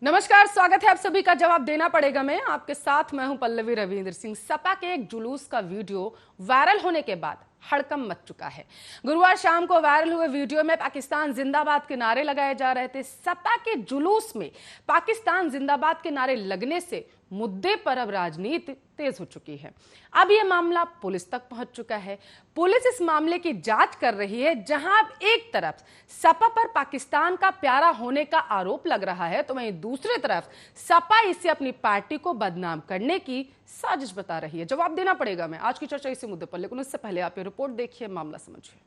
नमस्कार, स्वागत है आप सभी का। जवाब देना पड़ेगा मैं आपके साथ। मैं हूं पल्लवी रविंद्र सिंह। सपा के एक जुलूस का वीडियो वायरल होने के बाद हड़कंप मच चुका है। गुरुवार शाम को वायरल हुए वीडियो में पाकिस्तान जिंदाबाद के नारे लगाए जा रहे थे। सपा के जुलूस में पाकिस्तान जिंदाबाद के नारे लगने से मुद्दे पर अब राजनीति तेज हो चुकी है। अब यह मामला पुलिस तक पहुंच चुका है। पुलिस इस मामले की जांच कर रही है। जहां अब एक तरफ सपा पर पाकिस्तान का प्यारा होने का आरोप लग रहा है, तो वहीं दूसरी तरफ सपा इसे अपनी पार्टी को बदनाम करने की साजिश बता रही है। जवाब देना पड़ेगा मैं आज की चर्चा इसी मुद्दे पर, लेकिन उससे पहले आप ये रिपोर्ट देखिए, मामला समझिए।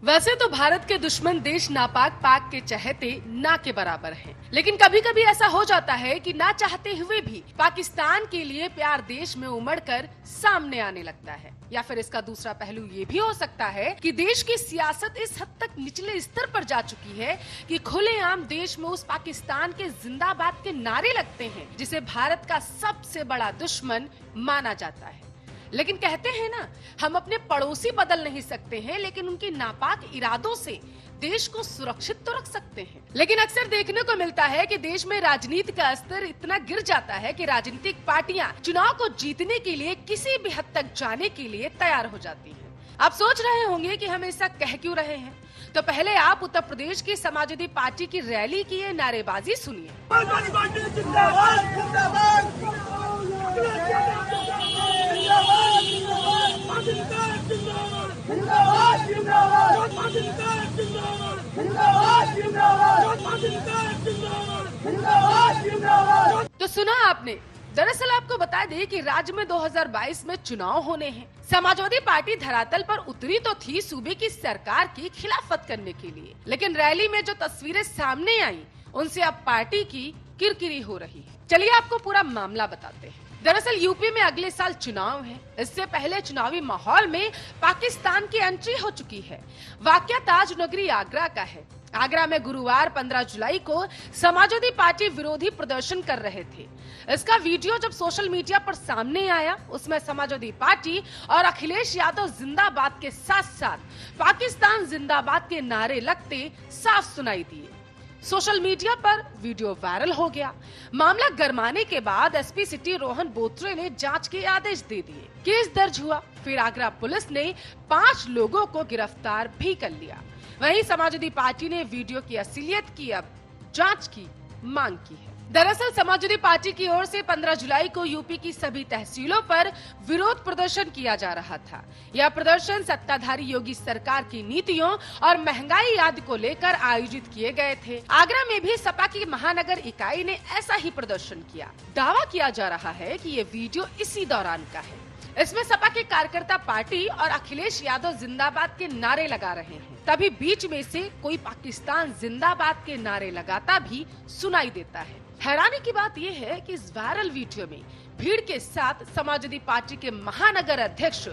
वैसे तो भारत के दुश्मन देश नापाक पाक के चहेते ना के बराबर हैं, लेकिन कभी कभी ऐसा हो जाता है कि ना चाहते हुए भी पाकिस्तान के लिए प्यार देश में उमड़कर सामने आने लगता है। या फिर इसका दूसरा पहलू ये भी हो सकता है कि देश की सियासत इस हद तक निचले स्तर पर जा चुकी है कि खुलेआम देश में उस पाकिस्तान के जिंदाबाद के नारे लगते हैं जिसे भारत का सबसे बड़ा दुश्मन माना जाता है। लेकिन कहते हैं ना, हम अपने पड़ोसी बदल नहीं सकते हैं, लेकिन उनके नापाक इरादों से देश को सुरक्षित तो रख सकते हैं। लेकिन अक्सर देखने को मिलता है कि देश में राजनीति का स्तर इतना गिर जाता है कि राजनीतिक पार्टियां चुनाव को जीतने के लिए किसी भी हद तक जाने के लिए तैयार हो जाती हैं। आप सोच रहे होंगे कि हम ऐसा कह क्यों रहे हैं, तो पहले आप उत्तर प्रदेश की समाजवादी पार्टी की रैली की ये नारेबाजी सुनिए। तो सुना आपने। दरअसल आपको बता दें कि राज्य में 2022 में चुनाव होने हैं। समाजवादी पार्टी धरातल पर उतरी तो थी सूबे की सरकार की खिलाफत करने के लिए, लेकिन रैली में जो तस्वीरें सामने आई उनसे अब पार्टी की किरकिरी हो रही है। चलिए आपको पूरा मामला बताते हैं। दरअसल यूपी में अगले साल चुनाव है। इससे पहले चुनावी माहौल में पाकिस्तान की एंट्री हो चुकी है। वाकया ताज नगरी आगरा का है। आगरा में गुरुवार 15 जुलाई को समाजवादी पार्टी विरोधी प्रदर्शन कर रहे थे। इसका वीडियो जब सोशल मीडिया पर सामने आया, उसमें समाजवादी पार्टी और अखिलेश यादव जिंदाबाद के साथ साथ पाकिस्तान जिंदाबाद के नारे लगते साफ सुनाई दिए। सोशल मीडिया पर वीडियो वायरल हो गया। मामला गरमाने के बाद एसपी सिटी रोहन बोत्रे ने जांच के आदेश दे दिए। केस दर्ज हुआ। फिर आगरा पुलिस ने 5 लोगों को गिरफ्तार भी कर लिया। वहीं समाजवादी पार्टी ने वीडियो की असलियत की अब जांच की मांग की है। दरअसल समाजवादी पार्टी की ओर से 15 जुलाई को यूपी की सभी तहसीलों पर विरोध प्रदर्शन किया जा रहा था। यह प्रदर्शन सत्ताधारी योगी सरकार की नीतियों और महंगाई आदि को लेकर आयोजित किए गए थे। आगरा में भी सपा की महानगर इकाई ने ऐसा ही प्रदर्शन किया। दावा किया जा रहा है कि ये वीडियो इसी दौरान का है। इसमें सपा के कार्यकर्ता पार्टी और अखिलेश यादव जिंदाबाद के नारे लगा रहे हैं। तभी बीच में से कोई पाकिस्तान जिंदाबाद के नारे लगाता भी सुनाई देता है। हैरानी की बात यह है कि इस वायरल वीडियो में भीड़ के साथ समाजवादी पार्टी के महानगर अध्यक्ष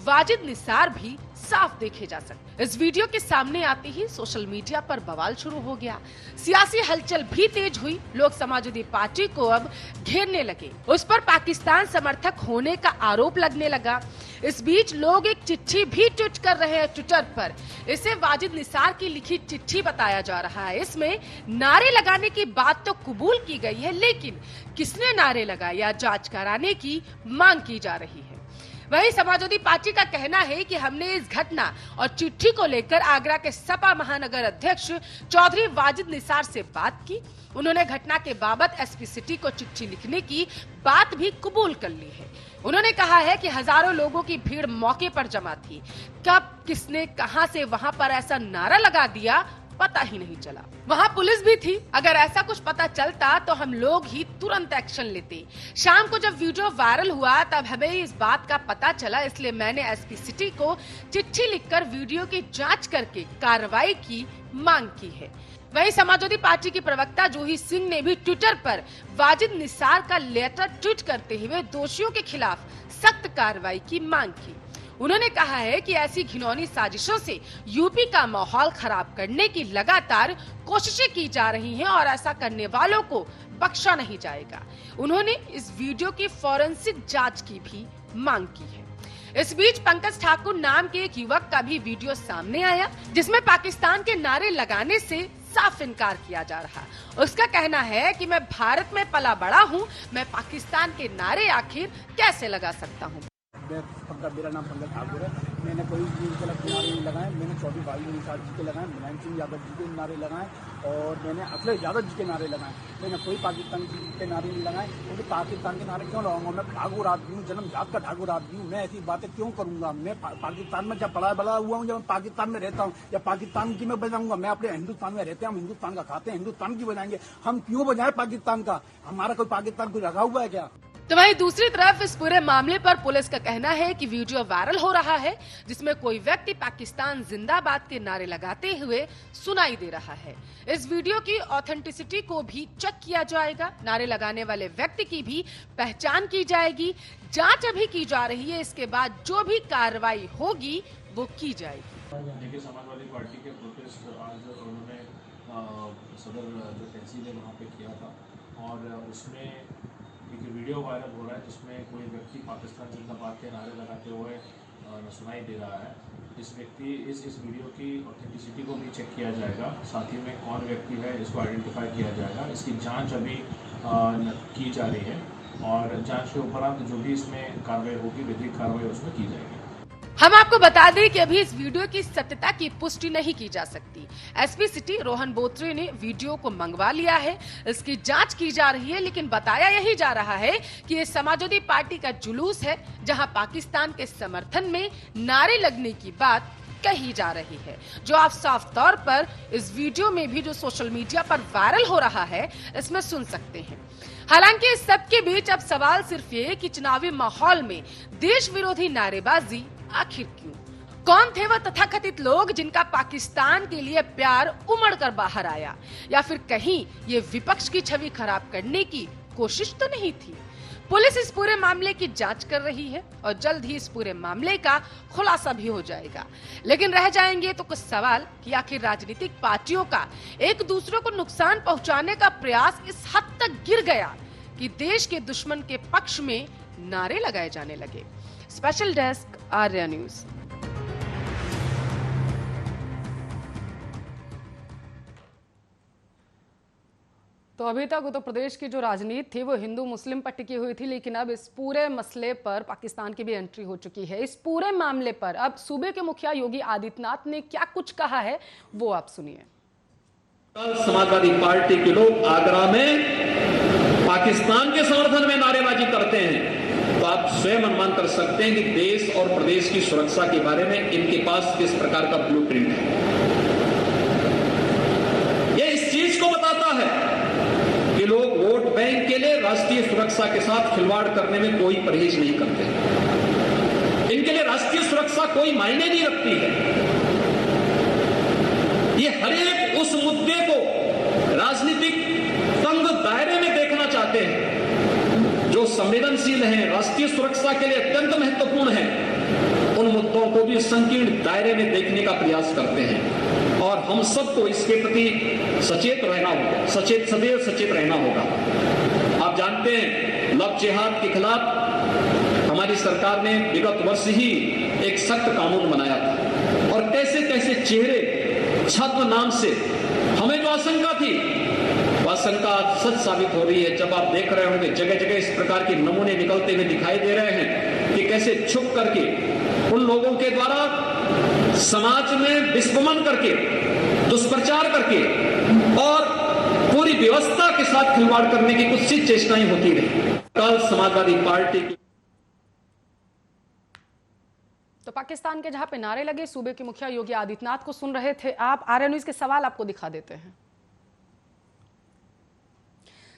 वाजिद निसार भी साफ देखे जा सकते। इस वीडियो के सामने आते ही सोशल मीडिया पर बवाल शुरू हो गया। सियासी हलचल भी तेज हुई। लोग समाजवादी पार्टी को अब घेरने लगे। उस पर पाकिस्तान समर्थक होने का आरोप लगने लगा। इस बीच लोग एक चिट्ठी भी ट्वीट कर रहे हैं ट्विटर पर। इसे वाजिद निसार की लिखी चिट्ठी बताया जा रहा है। इसमें नारे लगाने की बात तो कबूल की गई है, लेकिन किसने नारे लगाए या जांच कराने की मांग की जा रही है। वहीं समाजवादी पार्टी का कहना है कि हमने इस घटना और चिट्ठी को लेकर आगरा के सपा महानगर अध्यक्ष चौधरी वाजिद निसार से बात की। उन्होंने घटना के बाबत एसपी सिटी को चिट्ठी लिखने की बात भी कबूल कर ली है। उन्होंने कहा है कि हजारों लोगों की भीड़ मौके पर जमा थी। कब किसने कहां से वहां पर ऐसा नारा लगा दिया पता ही नहीं चला। वहाँ पुलिस भी थी। अगर ऐसा कुछ पता चलता तो हम लोग ही तुरंत एक्शन लेते। शाम को जब वीडियो वायरल हुआ तब हमें इस बात का पता चला, इसलिए मैंने एसपी सिटी को चिट्ठी लिखकर वीडियो की जांच करके कार्रवाई की मांग की है। वहीं समाजवादी पार्टी की प्रवक्ता जूही सिंह ने भी ट्विटर पर वाजिद निसार का लेटर ट्वीट करते हुए दोषियों के खिलाफ सख्त कार्रवाई की मांग की। उन्होंने कहा है कि ऐसी घिनौनी साजिशों से यूपी का माहौल खराब करने की लगातार कोशिशें की जा रही हैं और ऐसा करने वालों को बख्शा नहीं जाएगा। उन्होंने इस वीडियो की फॉरेंसिक जांच की भी मांग की है। इस बीच पंकज ठाकुर नाम के एक युवक का भी वीडियो सामने आया, जिसमें पाकिस्तान के नारे लगाने से साफ इनकार किया जा रहा। उसका कहना है कि मैं भारत में पला बड़ा हूँ, मैं पाकिस्तान के नारे आखिर कैसे लगा सकता हूँ। मेरा नाम पंकज ठाकुर है। मैंने कोई भी गलत नारे नहीं लगाए। मैंने 24 भाई निषाद जी के लगाए, मुलायम सिंह यादव जी के नारे लगाए और मैंने अखिलेश यादव जी के नारे लगाए। मैंने कोई पाकिस्तान के नारे नहीं लगाए, क्योंकि पाकिस्तान के नारे क्यों लगाऊंगा? मैं ठाकुर आदमी हूँ, जन्मजात का ठाकुर आदमी हूँ। मैं ऐसी बातें क्यों करूंगा? मैं पाकिस्तान में जब पला बड़ा हुआ हूँ, जब पाकिस्तान में रहता हूँ, या पाकिस्तान की मैं बजाऊंगा? मैं अपने हिंदुस्तान में रहते हैं, हम हिंदुस्तान का खाते हैं, हिंदुस्तान की बजाएंगे। हम क्यों बजाएं पाकिस्तान का? हमारा कोई पाकिस्तान को लगा हुआ है क्या? तो वहीं दूसरी तरफ इस पूरे मामले पर पुलिस का कहना है कि वीडियो वायरल हो रहा है, जिसमें कोई व्यक्ति पाकिस्तान जिंदाबाद के नारे लगाते हुए सुनाई दे रहा है। इस वीडियो की ऑथेंटिसिटी को भी चेक किया जाएगा। नारे लगाने वाले व्यक्ति की भी पहचान की जाएगी। जांच अभी की जा रही है, इसके बाद जो भी कार्रवाई होगी वो की जाएगी। देखिए, समाजवादी पार्टी के प्रोटेस्ट आज उन्होंने सदर जो तहसील है वहाँ पे किया था और उसमें एक वीडियो वायरल हो रहा है जिसमें कोई व्यक्ति पाकिस्तान जिंदाबाद के नारे लगाते हुए सुनाई दे रहा है। इस वीडियो की ऑथेंटिसिटी को भी चेक किया जाएगा, साथ ही में कौन व्यक्ति है इसको आइडेंटिफाई किया जाएगा। इसकी जांच अभी की जा रही है और जांच के उपरांत जो भी इसमें कार्रवाई होगी, विधिक कार्रवाई उसमें की जाएगी। हम आपको बता दें कि अभी इस वीडियो की सत्यता की पुष्टि नहीं की जा सकती। एसपी सिटी रोहन बोत्रे ने वीडियो को मंगवा लिया है, इसकी जांच की जा रही है, लेकिन बताया यही जा रहा है कि ये समाजवादी पार्टी का जुलूस है, जहां पाकिस्तान के समर्थन में नारे लगने की बात कही जा रही है, जो आप साफ तौर पर इस वीडियो में भी जो सोशल मीडिया पर वायरल हो रहा है इसमें सुन सकते हैं। हालांकि इस सब के बीच अब सवाल सिर्फ ये कि चुनावी माहौल में देश विरोधी नारेबाजी आखिर क्यों? कौन थे वह तथाकथित लोग जिनका पाकिस्तान के लिए प्यार उमड़ कर बाहर आया, या फिर कहीं ये विपक्ष की छवि खराब करने की कोशिश तो नहीं थी? पुलिस इस पूरे मामले की जांच कर रही है और जल्द ही इस पूरे मामले का खुलासा भी हो जाएगा। लेकिन रह जाएंगे तो कुछ सवाल कि आखिर राजनीतिक पार्टियों का एक दूसरे को नुकसान पहुंचाने का प्रयास इस हद तक गिर गया कि देश के दुश्मन के पक्ष में नारे लगाए जाने लगे। Special desk, Arya news. तो अभी तक उत्तर प्रदेश की जो राजनीति थी वो हिंदू मुस्लिम पर टिकी हुई थी, लेकिन अब इस पूरे मसले पर पाकिस्तान की भी एंट्री हो चुकी है। इस पूरे मामले पर अब सूबे के मुखिया योगी आदित्यनाथ ने क्या कुछ कहा है वो आप सुनिए। कल समाजवादी पार्टी के लोग आगरा में पाकिस्तान के समर्थन में नारेबाजी करते हैं, तो आप स्वयं अनुमान कर सकते हैं कि देश और प्रदेश की सुरक्षा के बारे में इनके पास किस प्रकार का ब्लूप्रिंट है। यह इस चीज को बताता है कि लोग वोट बैंक के लिए राष्ट्रीय सुरक्षा के साथ खिलवाड़ करने में कोई परहेज नहीं करते। इनके लिए राष्ट्रीय सुरक्षा कोई मायने नहीं रखती है। ये हर एक उस मुद्दे को राजनीतिक तंग दायरे में देखना चाहते हैं जो संवेदनशील है, राष्ट्रीय सुरक्षा के लिए अत्यंत महत्वपूर्ण है। उन मुद्दों को भी संकीर्ण दायरे में देखने का प्रयास करते हैं और हम सबको इसके प्रति सचेत रहना होगा, सदैव सचेत रहना होगा। आप जानते हैं, लव जिहाद के खिलाफ हमारी सरकार ने विगत वर्ष ही एक सख्त कानून बनाया था और कैसे कैसे चेहरे छद्म नाम से हमें जो आशंका थी वह आशंका सच साबित हो रही है। जब आप देख रहे होंगे जगह जगह इस प्रकार के नमूने निकलते हुए दिखाई दे रहे हैं कि कैसे छुप करके उन लोगों के द्वारा समाज में विस्फोमन करके, दुष्प्रचार करके और पूरी व्यवस्था के साथ खिलवाड़ करने की कुछ सी चेष्टाएं होती रही। कल समाजवादी पार्टी की तो पाकिस्तान के जहां पे नारे लगे, सूबे के मुखिया योगी आदित्यनाथ को सुन रहे थे आप। आर्या न्यूज के सवाल आपको दिखा देते हैं।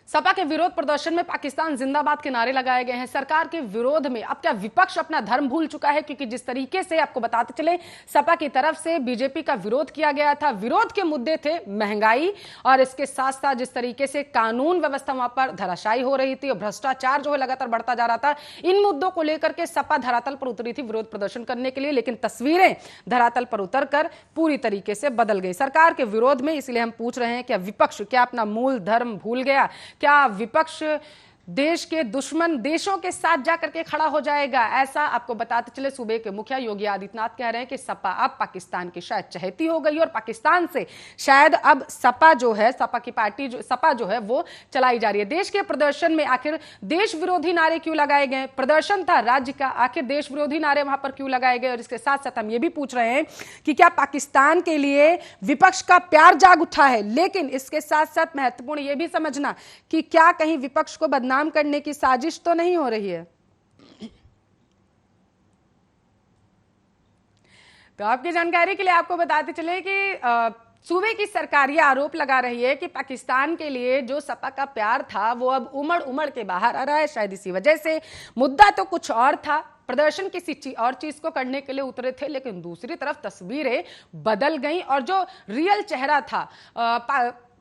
सपा के विरोध प्रदर्शन में पाकिस्तान जिंदाबाद के नारे लगाए गए हैं। सरकार के विरोध में अब क्या विपक्ष अपना धर्म भूल चुका है? क्योंकि जिस तरीके से आपको बताते चले, सपा की तरफ से बीजेपी का विरोध किया गया था। विरोध के मुद्दे थे महंगाई और इसके साथ साथ जिस तरीके से कानून व्यवस्था वहां पर धराशायी हो रही थी और भ्रष्टाचार जो है लगातार बढ़ता जा रहा था। इन मुद्दों को लेकर के सपा धरातल पर उतरी थी विरोध प्रदर्शन करने के लिए, लेकिन तस्वीरें धरातल पर उतरकर पूरी तरीके से बदल गई सरकार के विरोध में। इसलिए हम पूछ रहे हैं, क्या विपक्ष क्या अपना मूल धर्म भूल गया? क्या विपक्ष देश के दुश्मन देशों के साथ जाकर के खड़ा हो जाएगा। ऐसा आपको बताते चले सूबे के मुखिया योगी आदित्यनाथ कह रहे हैं कि सपा अब पाकिस्तान की शायद चहेती हो गई और पाकिस्तान से शायद अब सपा जो है, सपा की पार्टी सपा जो है वो चलाई जा रही है। देश के प्रदर्शन में आखिर देश विरोधी नारे क्यों लगाए गए? प्रदर्शन था राज्य का, आखिर देश विरोधी नारे वहां पर क्यों लगाए गए? और इसके साथ साथ हम ये भी पूछ रहे हैं कि क्या पाकिस्तान के लिए विपक्ष का प्यार जाग उठा है? लेकिन इसके साथ साथ महत्वपूर्ण यह भी समझना कि क्या कहीं विपक्ष को बदनाम करने की साजिश तो नहीं हो रही है। तो आपकी जानकारी के लिए आपको बताते चले कि सूबे की सरकार ये आरोप लगा रही है कि पाकिस्तान के लिए जो सपा का प्यार था वो अब उमड़ उमड़ के बाहर आ रहा है। शायद इसी वजह से मुद्दा तो कुछ और था, प्रदर्शन किसी और चीज को करने के लिए उतरे थे, लेकिन दूसरी तरफ तस्वीरें बदल गईं और जो रियल चेहरा था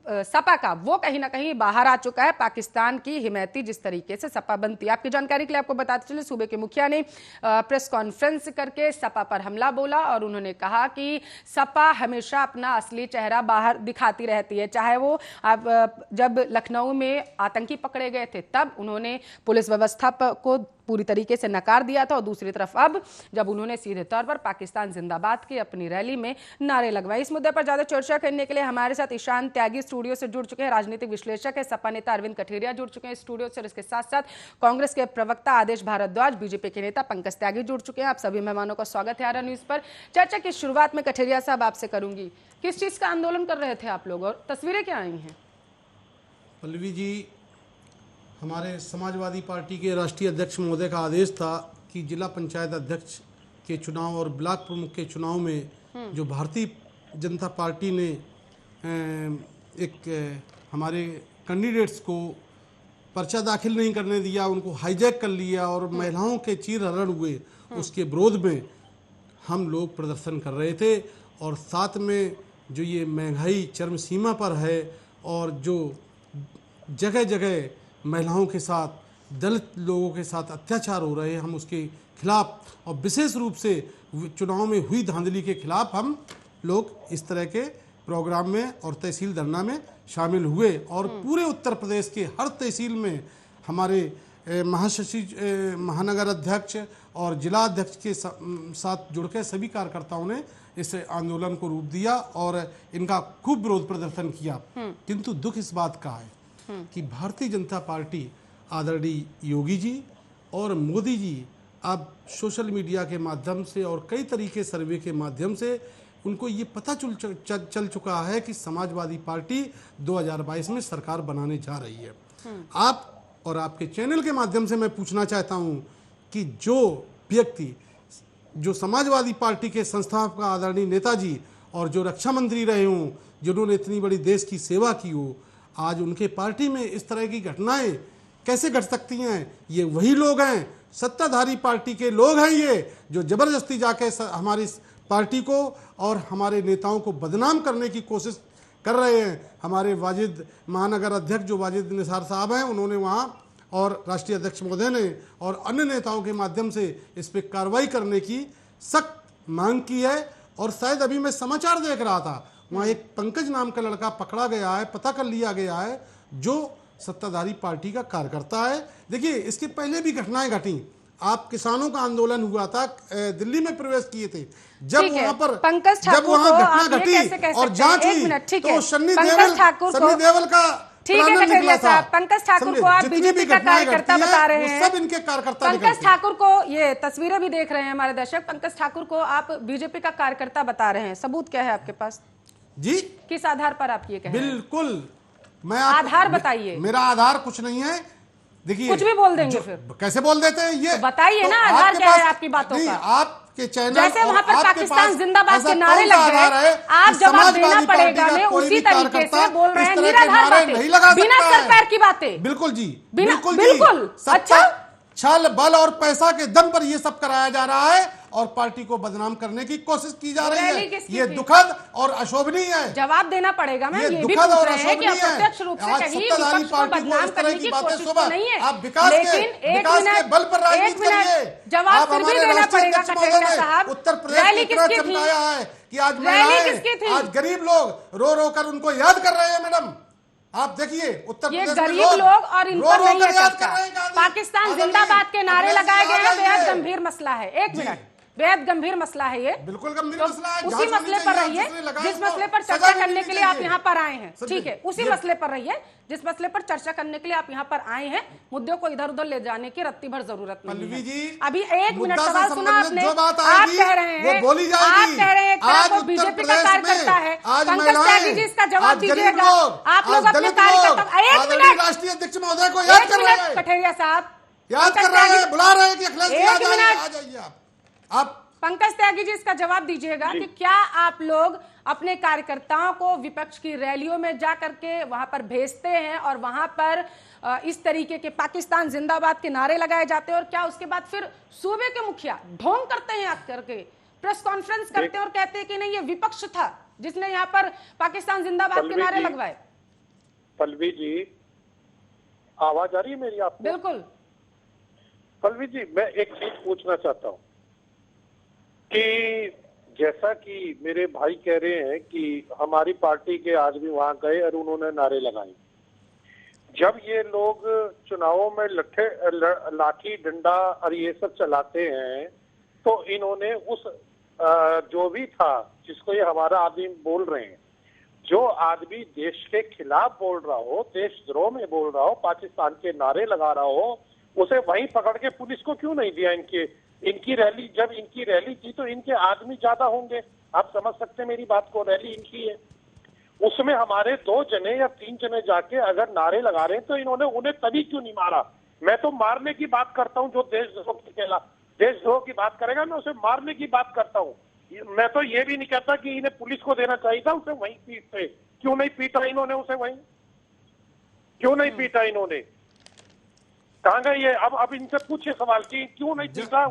सपा का वो कहीं ना कहीं बाहर आ चुका है। पाकिस्तान की हिमायती जिस तरीके से सपा बनती है। आपकी जानकारी के लिए आपको बताते चले सूबे के मुखिया ने प्रेस कॉन्फ्रेंस करके सपा पर हमला बोला और उन्होंने कहा कि सपा हमेशा अपना असली चेहरा बाहर दिखाती रहती है। चाहे वो जब लखनऊ में आतंकी पकड़े गए थे तब उन्होंने पुलिस व्यवस्था को पूरी तरीके से नकार दिया था और दूसरी तरफ अब जब उन्होंने सीधे तौर पर पाकिस्तान जिंदाबाद की अपनी रैली में नारे लगवाए। इस मुद्दे पर ज्यादा चर्चा करने के लिए हमारे साथ ईशान त्यागी स्टूडियो से जुड़ चुके हैं, राजनीतिक विश्लेषक है, सपा नेता अरविंद कठेरिया जुड़ चुके हैं स्टूडियो से और इसके साथ साथ कांग्रेस के प्रवक्ता आदेश भारद्वाज, बीजेपी के नेता पंकज त्यागी जुड़ चुके हैं। आप सभी मेहमानों का स्वागत है आरा न्यूज पर। चर्चा की शुरुआत में कठेरिया साहब आपसे करूंगी, किस चीज का आंदोलन कर रहे थे आप लोग और तस्वीरें क्या आई हैं? पल्लवी जी, हमारे समाजवादी पार्टी के राष्ट्रीय अध्यक्ष महोदय का आदेश था कि जिला पंचायत अध्यक्ष के चुनाव और ब्लॉक प्रमुख के चुनाव में जो भारतीय जनता पार्टी ने हमारे कैंडिडेट्स को पर्चा दाखिल नहीं करने दिया, उनको हाईजैक कर लिया और महिलाओं के चीरहरण हुए, उसके विरोध में हम लोग प्रदर्शन कर रहे थे। और साथ में जो ये महंगाई चरम सीमा पर है और जो जगह जगह महिलाओं के साथ, दलित लोगों के साथ अत्याचार हो रहे हैं, हम उसके खिलाफ और विशेष रूप से चुनाव में हुई धांधली के खिलाफ हम लोग इस तरह के प्रोग्राम में और तहसील धरना में शामिल हुए। और पूरे उत्तर प्रदेश के हर तहसील में हमारे महासचिव, महानगर अध्यक्ष और जिला अध्यक्ष के साथ जुड़कर सभी कार्यकर्ताओं ने इस आंदोलन को रूप दिया और इनका खूब विरोध प्रदर्शन किया। किंतु दुख इस बात का है कि भारतीय जनता पार्टी आदरणीय योगी जी और मोदी जी अब सोशल मीडिया के माध्यम से और कई तरीके सर्वे के माध्यम से उनको ये पता चल चुका है कि समाजवादी पार्टी 2022 में सरकार बनाने जा रही है। आप और आपके चैनल के माध्यम से मैं पूछना चाहता हूं कि जो व्यक्ति जो समाजवादी पार्टी के संस्थापक आदरणीय नेताजी और जो रक्षा मंत्री रहे हों, जिन्होंने इतनी बड़ी देश की सेवा की हो, आज उनके पार्टी में इस तरह की घटनाएं कैसे घट सकती हैं? ये वही लोग हैं, सत्ताधारी पार्टी के लोग हैं ये, जो जबरदस्ती जाके हमारी पार्टी को और हमारे नेताओं को बदनाम करने की कोशिश कर रहे हैं। हमारे वाजिद महानगर अध्यक्ष जो वाजिद निसार साहब हैं, उन्होंने वहाँ और राष्ट्रीय अध्यक्ष महोदय ने और अन्य नेताओं के माध्यम से इस पर कार्रवाई करने की सख्त मांग की है। और शायद अभी मैं समाचार देख रहा था, वहाँ एक पंकज नाम का लड़का पकड़ा गया है, पता कर लिया गया है, जो सत्ताधारी पार्टी का कार्यकर्ता है। देखिए, इसके पहले भी घटनाएं घटी। आप किसानों का आंदोलन हुआ था, दिल्ली में प्रवेश किए थे, जब वहां पर जब वहां घटना घटी और जांच हुई तो सन्नी देवल का ठीक है कठेरिया साहब, पंकज ठाकुर को आप बीजेपी का कार्यकर्ता बता रहे हैं, सब इनके कार्यकर्ता। पंकज ठाकुर को, ये तस्वीरें भी देख रहे हैं हमारे दर्शक, पंकज ठाकुर को आप बीजेपी का कार्यकर्ता बता रहे हैं, सबूत क्या है आपके पास जी? किस आधार पर आप ये कह रहे हैं? बिल्कुल, मैं आधार बताइए। मेरा आधार कुछ नहीं है। देखिए, कुछ भी बोल देंगे फिर कैसे बोल देते हैं ये? तो बताइए ना, आधार क्या है आपकी बातों का? आपके चैनल जैसे वहां पर पाकिस्तान जिंदाबाद के नारे लग गए, आप जवाब देना पड़ेगा हमें उसी तरीके से बोल रहे हैं, निराधार बातें, बिना सर पैर की बातें। बिल्कुल जी, बिल्कुल। अच्छा, छल बल और पैसा के दम पर ये सब कराया जा रहा है और पार्टी को बदनाम करने की कोशिश की जा रही है। ये दुखद और अशोभनीय है। जवाब देना पड़ेगा मैम, ये भी पूछ रहे हैं कि अप्रत्यक्ष रूप से कहीं विपक्ष को बदनाम करने की कोशिश तो नहीं है, आप विकास के बल पर राजनीति करिए। जवाब फिर भी देना पड़ेगा कठेरिया साहब। उत्तर प्रदेश ने इतना चमकाया है कि आज महिलाएं, आज गरीब लोग रो रो कर उनको याद कर रहे हैं। मैडम, आप देखिए उत्तर ये प्रदेश में गरीब लोग और इन पर नहीं है याद चर्चा। कर रहे हैं गांधी। पाकिस्तान आजादी, जिंदाबाद के नारे अखिलेश लगाए जी, गए हैं, आजादी बेहद है। गंभीर मसला है। एक मिनट, बेहद गंभीर मसला है ये, बिल्कुल गंभीर तो मसला है। उसी जांच मसले होनी पर चाहिए, रहिए जिसने लगाया जिस उसको मसले पर सजा चर्चा मिलनी करने के लिए आप चाहिए। यहाँ पर आए हैं। समझिए, ठीक है, उसी ये- मसले पर रहिए जिस मसले पर चर्चा करने के लिए आप यहाँ पर आए हैं। मुद्दों को इधर उधर ले जाने की रत्ती भर जरूरत नहीं पल्लवी है। जी, अभी एक मिनट मुद्दा से सवाल सुना संबंधित आपने, जो बात आप आएगी, कह रहे हैं, वो बोली जाएगी। आप कह रहे हैं एक तरफ आज वो उत्तर बीजेपी का प्रदेश कार्यकर्ता में है, आज पंकज महिलाएं, त्यागी जी इसका जवाब आज गरीब दीजिएगा। लोग, आप लोग आज अपने दलित कार्यकर्ता, लोग, एक आदरणीय मिनट, राष्ट्रीय अध्यक्ष महोदय को याद एक कर रहे मिनट हैं, कठेरिया साहब, याद पंकज कर रहे त्यागी- हैं, बुला रहे हैं कि अखिलेश जी एक आ जाइए, मिनट। आ जाइए आप पंकज त्यागी जी इसका जवाब दीजिएगा कि क्या आप लोग अपने कार्यकर्ताओं को विपक्ष की रैलियों में जा करके वहां पर भेजते हैं और वहां पर इस तरीके के पाकिस्तान जिंदाबाद के नारे लगाए जाते हैं, और क्या उसके बाद फिर सूबे के मुखिया ढोंग करते हैं आप करके प्रेस कॉन्फ्रेंस करते हैं और कहते हैं कि नहीं ये विपक्ष था जिसने यहाँ पर पाकिस्तान जिंदाबाद के नारे लगवाए? पल्लवी जी, आवाज आ रही है मेरी आपको? बिल्कुल। पल्लवी जी, मैं एक चीज पूछना चाहता हूँ कि जैसा कि मेरे भाई कह रहे हैं कि हमारी पार्टी के आदमी वहां गए और उन्होंने नारे लगाए। जब ये लोग चुनावों में लाठी डंडा और ये सब चलाते हैं तो इन्होंने उस जो भी था जिसको ये हमारा आदमी बोल रहे हैं, जो आदमी देश के खिलाफ बोल रहा हो, देशद्रोह में बोल रहा हो, पाकिस्तान के नारे लगा रहा हो, उसे वहीं पकड़ के पुलिस को क्यों नहीं दिया? इनकी रैली, जब इनकी रैली थी तो इनके आदमी ज्यादा होंगे, आप समझ सकते हैं मेरी बात को। रैली इनकी है, उसमें हमारे 2 जने या 3 जने जाके अगर नारे लगा रहे हैं तो इन्होंने उन्हें तभी क्यों नहीं मारा? मैं तो मारने की बात करता हूं, जो देशद्रोह की बात करेगा मैं उसे मारने की बात करता हूं। मैं तो ये भी नहीं कहता कि इन्हें पुलिस को देना चाहिए था, उसे वहीं पीटते। क्यों नहीं पीटा इन्होंने उसे? वहीं क्यों नहीं पीटा इन्होंने? कहाँ गए ये? अब इनसे पूछे सवाल कि क्यों नहीं पीटा?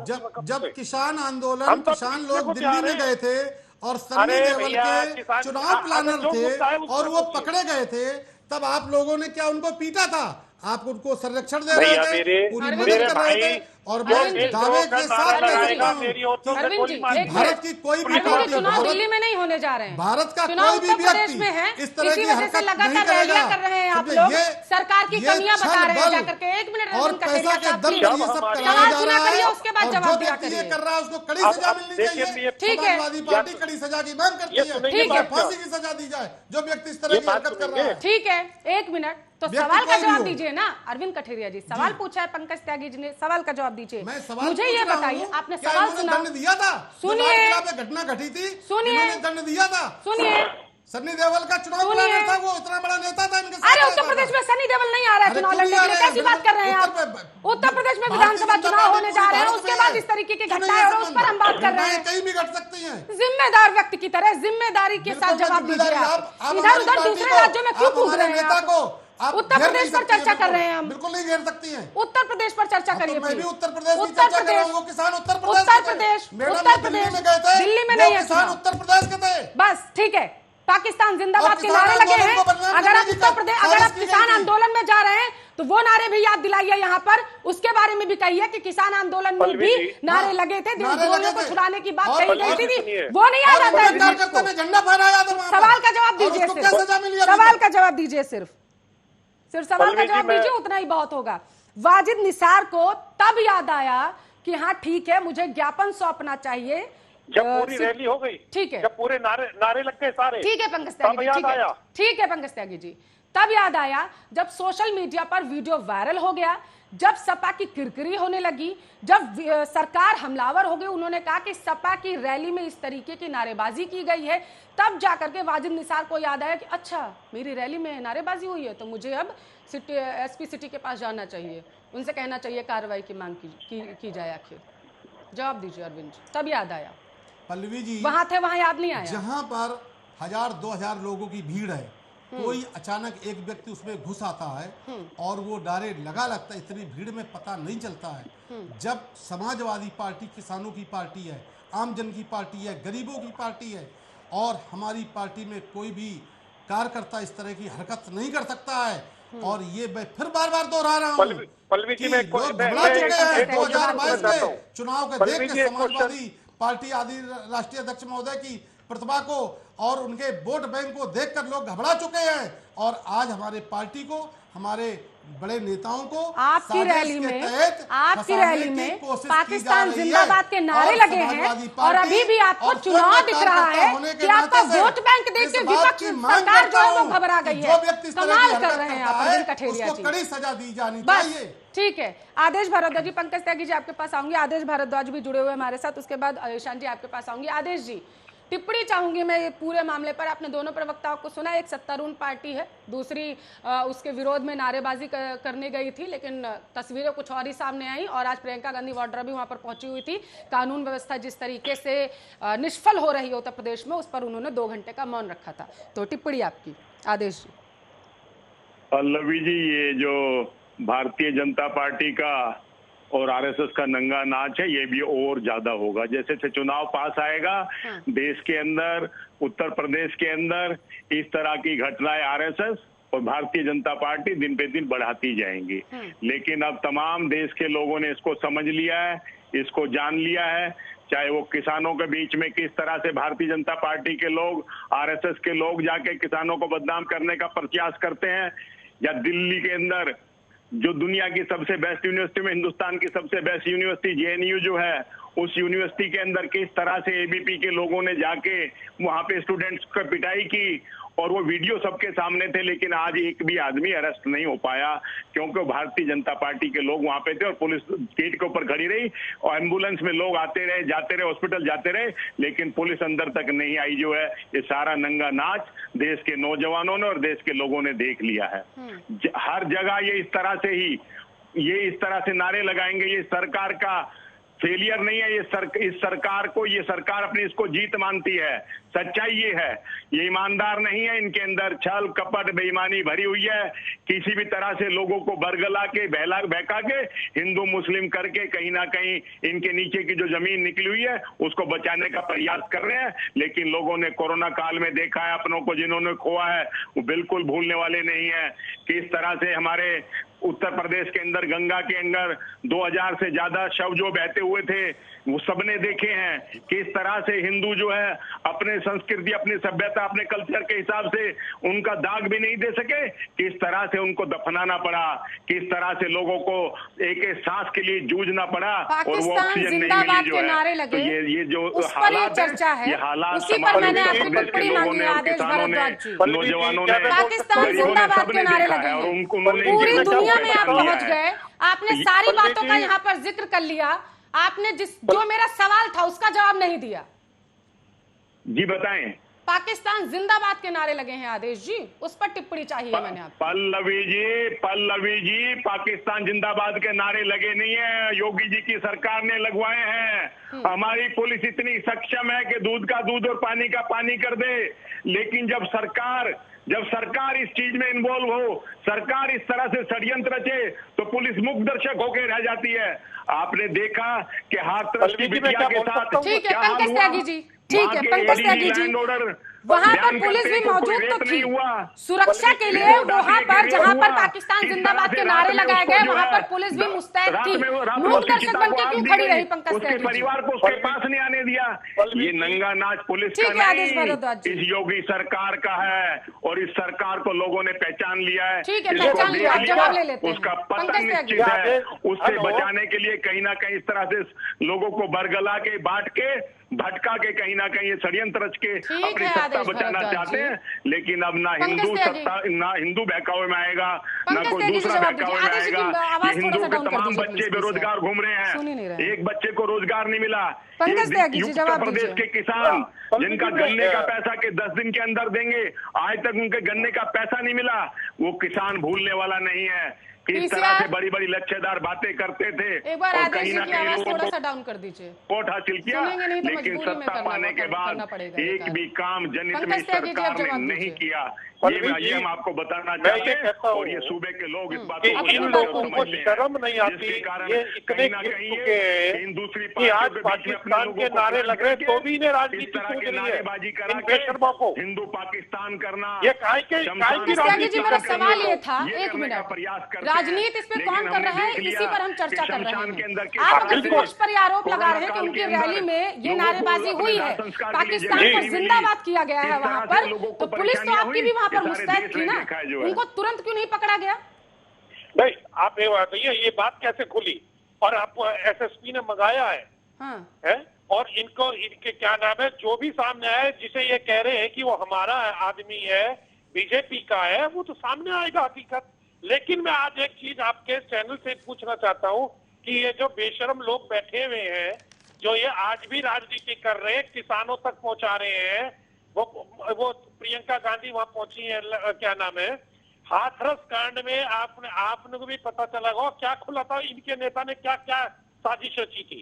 जब किसान आंदोलन, किसान लोग दिल्ली में गए थे और सन्नी अरे देओल भैया, के किसान- चुनाव प्लानर जो थे मुद्दा है उसको और वो पूछिए। पकड़े गए थे, तब आप लोगों ने क्या उनको पीटा था? आप उनको संरक्षण दे भैया, रहे थे, पूरी अरविंद मदद जी, कर रहे थे। भाई, और जो मैं देशद्रोह दावे का के नारा साथ कह लगाएगा, सकता हूं मेरी औरतों कि से अरविंद गोली जी, मार एक दी। भारत की कोई भी अरविंद जी, पार्टी, चुनाव भारत- दिल्ली में नहीं होने जा रहे हैं, भारत का चुनाव कोई भी उत्तर प्रदेश व्यक्ति में है, इस तरह इसी की वजह से हरकत लगातार नहीं करेगा। रैलियां कर रहे हैं आप समझे, लोग, ये सरकार की ये कमियां बता रहे हैं छल जाकर के। एक मिनट और अरविंद पैसा कठेरिया के साहब, दम प्लीज। पर ये सब सवाल कराया जा सुना रहा करिए, है उसके बाद और जवाब जो दिया व्यक्ति ये करिए। कर रहा है उसको कड़ी अब सजा मिलनी देखिए, चाहिए। ठीक है। समाजवादी पार्टी कड़ी सजा की मांग करती ये है, सुनेंगे ठीक है। फांसी की सजा दी जाए जो व्यक्ति इस तरह ये की बात हरकत कर सुनेंगे। रहा है। ठीक है, एक मिनट, तो व्यक्ति सवाल का कोई भी जवाब हो। दीजिए ना। अरविंद कठेरिया जी, सवाल पूछा है पंकज त्यागी जी ने, सवाल का जवाब दीजिए। मैं सवाल मुझे पूछ ये रहा बताइए, हूं, आपने क्या सवाल इन्होंने सुना? दंड दिया था? सुनिए। जो लाल किला पे घटना घटी थी, सुनिए। इन्होंने दंड दिया था? सुनिए, सन्नी देओल का चुनाव सुनिए। प्लानर था, वो इतना बड़ा नेता था, इनके साथ अरे रहता उत्तर था। प्रदेश में सनी देओल नहीं आ रहा है अरे चुनाव क्यों लड़ने नहीं आ के लिए? रहे हैं? कैसी बात कर रहे हैं आप? उत्तर प्रदेश में विधानसभा चुनाव होने जा रहे हैं, उसके बाद इस तरीके की घटना है और उस पर हम बात कर रहे हैं। कहीं भी घट सकती हैं। जिम्मेदार व्यक्ति की तरह जिम्मेदारी के साथ बिल्कुल जवाब दीजिए। जिम्मेदारी। आप आप इधर हमारी उधर पार्टी दूसरे को, राज्यों में क्यों आप कूद हमारे रहे हैं? नेता को आप आप उत्तर घेर नहीं प्रदेश पर सकती हैं, चर्चा कर बिल्कुल। रहे हैं हम। बिल्कुल नहीं घेर सकती हैं। उत्तर प्रदेश पर चर्चा अब करिए तो मैं भी प्लीज। उत्तर प्रदेश की उत्तर चर्चा कर रहा प्रदेश, हूं। वो किसान उत्तर उत्तर प्रदेश के थे। प्रदेश, मैडम, उत्तर वो दिल्ली प्रदेश, में गए थे, दिल्ली में वो नहीं है किसान चुनाव। उत्तर प्रदेश के थे। बस ठीक है, पाकिस्तान जिंदाबाद और के किसान नारे लगे आंदोलन हैं। को बदनाम अगर करने आप की उत्तर प्रदेश, अगर आप साजिश की किसान गई थी। आंदोलन में जा रहे हैं तो वो नारे भी याद दिलाइए यहाँ पर, उसके बारे में भी कहिए कि किसान आंदोलन में पल्लवी भी जी, नारे हाँ, लगे थे, नारे देशद्रोहियों लगे को थे। छुड़ाने की बात और कही पल्लवी गई जी थी, सुनिए। वो नहीं याद और आता है उन्हें कार्यकर्ता ने झंडा फहराया था वहां पर। सवाल का जवाब और दीजिए, उसको क्या सजा मिली सिर्फ अभी सवाल तक? का जवाब दीजिए, सिर्फ सवाल का पल्लवी जी, जवाब मैं- दीजिए, उतना ही बहुत होगा। वाजिद निसार को तब याद आया कि हाँ ठीक है, मुझे ज्ञापन सौंपना चाहिए जब पूरी रैली हो गई, ठीक है, जब पूरे नारे लग गए सारे, ठीक है पंकज त्यागी तब जी, याद ठीक है, आया। ठीक है पंकज त्यागी जी, तब याद आया जब सोशल मीडिया पर वीडियो वायरल हो गया, जब सपा की किरकिरी होने लगी, जब सरकार हमलावर हो गई। उन्होंने कहा कि सपा की रैली में इस तरीके की नारेबाजी की गई है, तब जाकर के वाजिद निसार को याद आया कि अच्छा मेरी रैली में नारेबाजी हुई है तो मुझे अब एसपी सिटी के पास जाना चाहिए, उनसे कहना चाहिए कार्रवाई की मांग की जाए। आखिर जवाब दीजिए अरविंद जी, तब याद आया। पल्लवी जी, वहां थे, वहां याद नहीं आया। जहां पर 1000-2000 लोगों की भीड़ है, कोई अचानक एक व्यक्ति उसमें घुस आता है और वो नारे लगता है, इतनी भीड़ में पता नहीं चलता है। जब समाजवादी पार्टी किसानों की पार्टी है, आम जन की पार्टी है, गरीबों की पार्टी है, और हमारी पार्टी में कोई भी कार्यकर्ता इस तरह की हरकत नहीं कर सकता है। और ये मैं फिर बार बार दोहरा रहा हूँ पल्लवी जी, कि मैं लोग मैं- घबरा चुके हैं। एक क्वेश्चन 2022 पूछना चाहता के हूं। चुनाव के पल्लवी देख जी, के एक क्वेश्चन- समाजवादी पार्टी आदि राष्ट्रीय अध्यक्ष महोदय की प्रतिभा को और उनके वोट बैंक को देखकर लोग घबरा चुके हैं। और आज हमारे पार्टी को, हमारे बड़े नेताओं को आपकी रैली में पाकिस्तान जिंदाबाद के नारे लगे हैं और अभी भी आपको चुनाव दिख रहा है कि आपका वोट बैंक देख के विपक्ष सरकार जो है वो घबरा गई है। कमाल कर रहे हैं आप कठेरिया जी, कड़ी सजा दी जानी बस चाहिए। ठीक है। आदेश भारद्वाज जी, पंकज त्यागी जी आपके पास आऊंगी, आदेश भारद्वाज भी जुड़े हुए हमारे साथ, उसके बाद ईशान जी आपके पास आऊंगी। आदेश जी, टिप्पणी चाहूंगी मैं पूरे मामले पर। आपने दोनों प्रवक्ताओं को सुना, एक सत्तारूढ़ पार्टी है, दूसरी उसके विरोध में नारेबाजी करने गई थी, लेकिन तस्वीरें कुछ और ही सामने आई। और आज प्रियंका गांधी वाड्रा भी वहां पर पहुंची हुई थी। कानून व्यवस्था जिस तरीके से निष्फल हो रही है उत्तर प्रदेश में, उस पर उन्होंने 2 घंटे का मौन रखा था। तो टिप्पणी आपकी आदेश जी। पल्लवी जी, ये जो भारतीय जनता पार्टी का और आरएसएस का नंगा नाच है, ये भी और ज्यादा होगा। जैसे जैसे चुनाव पास आएगा देश के अंदर, उत्तर प्रदेश के अंदर इस तरह की घटनाएं आरएसएस और भारतीय जनता पार्टी दिन पे दिन बढ़ाती जाएंगी। लेकिन अब तमाम देश के लोगों ने इसको समझ लिया है, इसको जान लिया है। चाहे वो किसानों के बीच में किस तरह से भारतीय जनता पार्टी के लोग, आरएसएस के लोग जाके किसानों को बदनाम करने का प्रयास करते हैं, या दिल्ली के अंदर जो दुनिया की सबसे बेस्ट यूनिवर्सिटी में, हिंदुस्तान की सबसे बेस्ट यूनिवर्सिटी जेएनयू जो है, उस यूनिवर्सिटी के अंदर किस तरह से एबीपी के लोगों ने जाके वहां पे स्टूडेंट्स को पिटाई की, और वो वीडियो सबके सामने थे। लेकिन आज एक भी आदमी अरेस्ट नहीं हो पाया, क्योंकि भारतीय जनता पार्टी के लोग वहां पे थे और पुलिस गेट के ऊपर खड़ी रही और एम्बुलेंस में लोग आते रहे, जाते रहे, हॉस्पिटल जाते रहे, लेकिन पुलिस अंदर तक नहीं आई। जो है ये सारा नंगा नाच देश के नौजवानों ने और देश के लोगों ने देख लिया है। हर जगह ये इस तरह से ही, ये इस तरह से नारे लगाएंगे। ये सरकार का फेलियर नहीं है, इस सरकार को, ये सरकार अपनी इसको जीत मानती है। सच्चाई ये है, ये ईमानदार नहीं है, इनके अंदर छल कपट बेईमानी भरी हुई है। किसी भी तरह से लोगों को बरगला के बहका के हिंदू मुस्लिम करके कहीं ना कहीं इनके नीचे की जो जमीन निकली हुई है उसको बचाने का प्रयास कर रहे हैं। लेकिन लोगों ने कोरोना काल में देखा है, अपनों को जिन्होंने खोआ है वो बिल्कुल भूलने वाले नहीं है। किस तरह से हमारे उत्तर प्रदेश के अंदर गंगा के अंदर 2000 से ज्यादा शव जो बहते हुए थे, वो सबने देखे हैं। किस तरह से हिंदू जो है अपने संस्कृति, अपनी सभ्यता, अपने कल्चर के हिसाब से उनका दाग भी नहीं दे सके, किस तरह से उनको दफनाना पड़ा, किस तरह से लोगों को एक एक सांस के लिए जूझना पड़ा और वो ऑक्सीजन नहीं मिली जो है। तो ये जो हालात है, ये हालात तमाम प्रदेश के लोगों ने और किसानों ने, नौजवानों ने, गरीबों ने, सबने देखा है। और उन्होंने पूरी दुनिया में आप पहुंच गए, आपने सारी बातों का यहाँ पर जिक्र कर लिया। आपने जो मेरा सवाल था उसका जवाब नहीं दिया। जी बताएं। पाकिस्तान जिंदाबाद के नारे लगे हैं आदेश जी, उस पर टिप्पणी चाहिए मैंने आपको। पल्लवी जी, पाकिस्तान जिंदाबाद के नारे लगे नहीं है, योगी जी की सरकार ने लगवाए हैं। हमारी पुलिस इतनी सक्षम है कि दूध का दूध और पानी का पानी कर दे। लेकिन जब सरकार इस चीज में इन्वॉल्व हो, सरकार इस तरह से षड्यंत्र रचे, तो पुलिस मुक्त दर्शक होकर रह जाती है। आपने देखा कि हाथरस की बिटिया के साथ ठीक है पंकज त्यागी जी, ठीक है पंकज त्यागी जी, वहां पर पुलिस भी मौजूद तो थी सुरक्षा के लिए। वहां पर जहां पर पाकिस्तान जिंदाबाद के नारे लगाए गए, वहां पर पुलिस भी मुस्तैद थी। मूक दर्शक बनके क्यों खड़ी रही पंकज त्यागी जी? परिवार को उसके पास नहीं आने दिया। ये नंगा नाच पुलिस का नहीं, इस योगी सरकार का है और इस सरकार को लोगों ने पहचान लिया है। ठीक है, पहचान लिया, आप जवाब ले लेते हैं। उसका पतन निश्चित है। उससे बचाने के लिए कहीं ना कहीं इस तरह से लोगों को बरगला के, बांट के, भटका के कहीं ना कहीं ये षड्यंत्र रच के अपनी सत्ता बचाना चाहते हैं। लेकिन अब ना हिंदू बहकावे में आएगा, ना कोई दूसरा बहकावे में आएगा। हिंदू के तमाम बच्चे बेरोजगार घूम रहे हैं, एक बच्चे को रोजगार नहीं मिला। उत्तर प्रदेश के किसान जिनका गन्ने का पैसा के 10 दिन के अंदर देंगे, आज तक उनके गन्ने का पैसा नहीं मिला। वो किसान भूलने वाला नहीं है। किस तरह से बड़ी बड़ी लक्ष्यदार बातें करते थे एक बार और कहीं ना कहीं थोड़ा सा डाउन कर दीजिए, वोट हासिल किया। लेकिन सत्ता पाने के बाद एक भी काम जनहित में सरकार ने नहीं किया। ये हम आपको बताना चाहते हैं और ये सूबे के लोग इस बात इन लोगों को शर्म नहीं आती, ये इतने गिर चुके हैं कि आज पाकिस्तान के नारे लग रहे तो भी इन्हें राजनीति सूझ रही है। इन बेशर्मों को हिंदू पाकिस्तान करना, ये काहे की जी मेरा सवाल ये था, एक मिनट, राजनीति इस पे कौन कर रहा है, इसी पर हम चर्चा कर रहे हैं। आप अगर विपक्ष पर ये आरोप लगा रहे हैं कि उनकी रैली में ये नारेबाजी हुई है, पाकिस्तान को जिंदाबाद किया गया है वहां पर, तो पुलिस तो आपकी भी वहां पर मुस्तैद थी ना, उनको तुरंत क्यों नहीं पकड़ा गया? नहीं, आप ये बात कैसे खुली? और आपको एसएसपी ने मंगाया है, है? और इनके क्या नाम है, जो भी सामने आए जिसे ये कह रहे हैं कि वो हमारा आदमी है, बीजेपी का है, वो तो सामने आएगा हकीकत। लेकिन मैं आज एक चीज आपके चैनल से पूछना चाहता हूँ कि ये जो बेशरम लोग बैठे हुए हैं, जो ये आज भी राजनीति कर रहे हैं, किसानों तक पहुंचा रहे हैं, वो प्रियंका गांधी वहां पहुंची है, क्या नाम है, हाथरस कांड में आपने को भी पता चला होगा क्या खुला था, इनके नेता ने क्या क्या साजिश रची थी।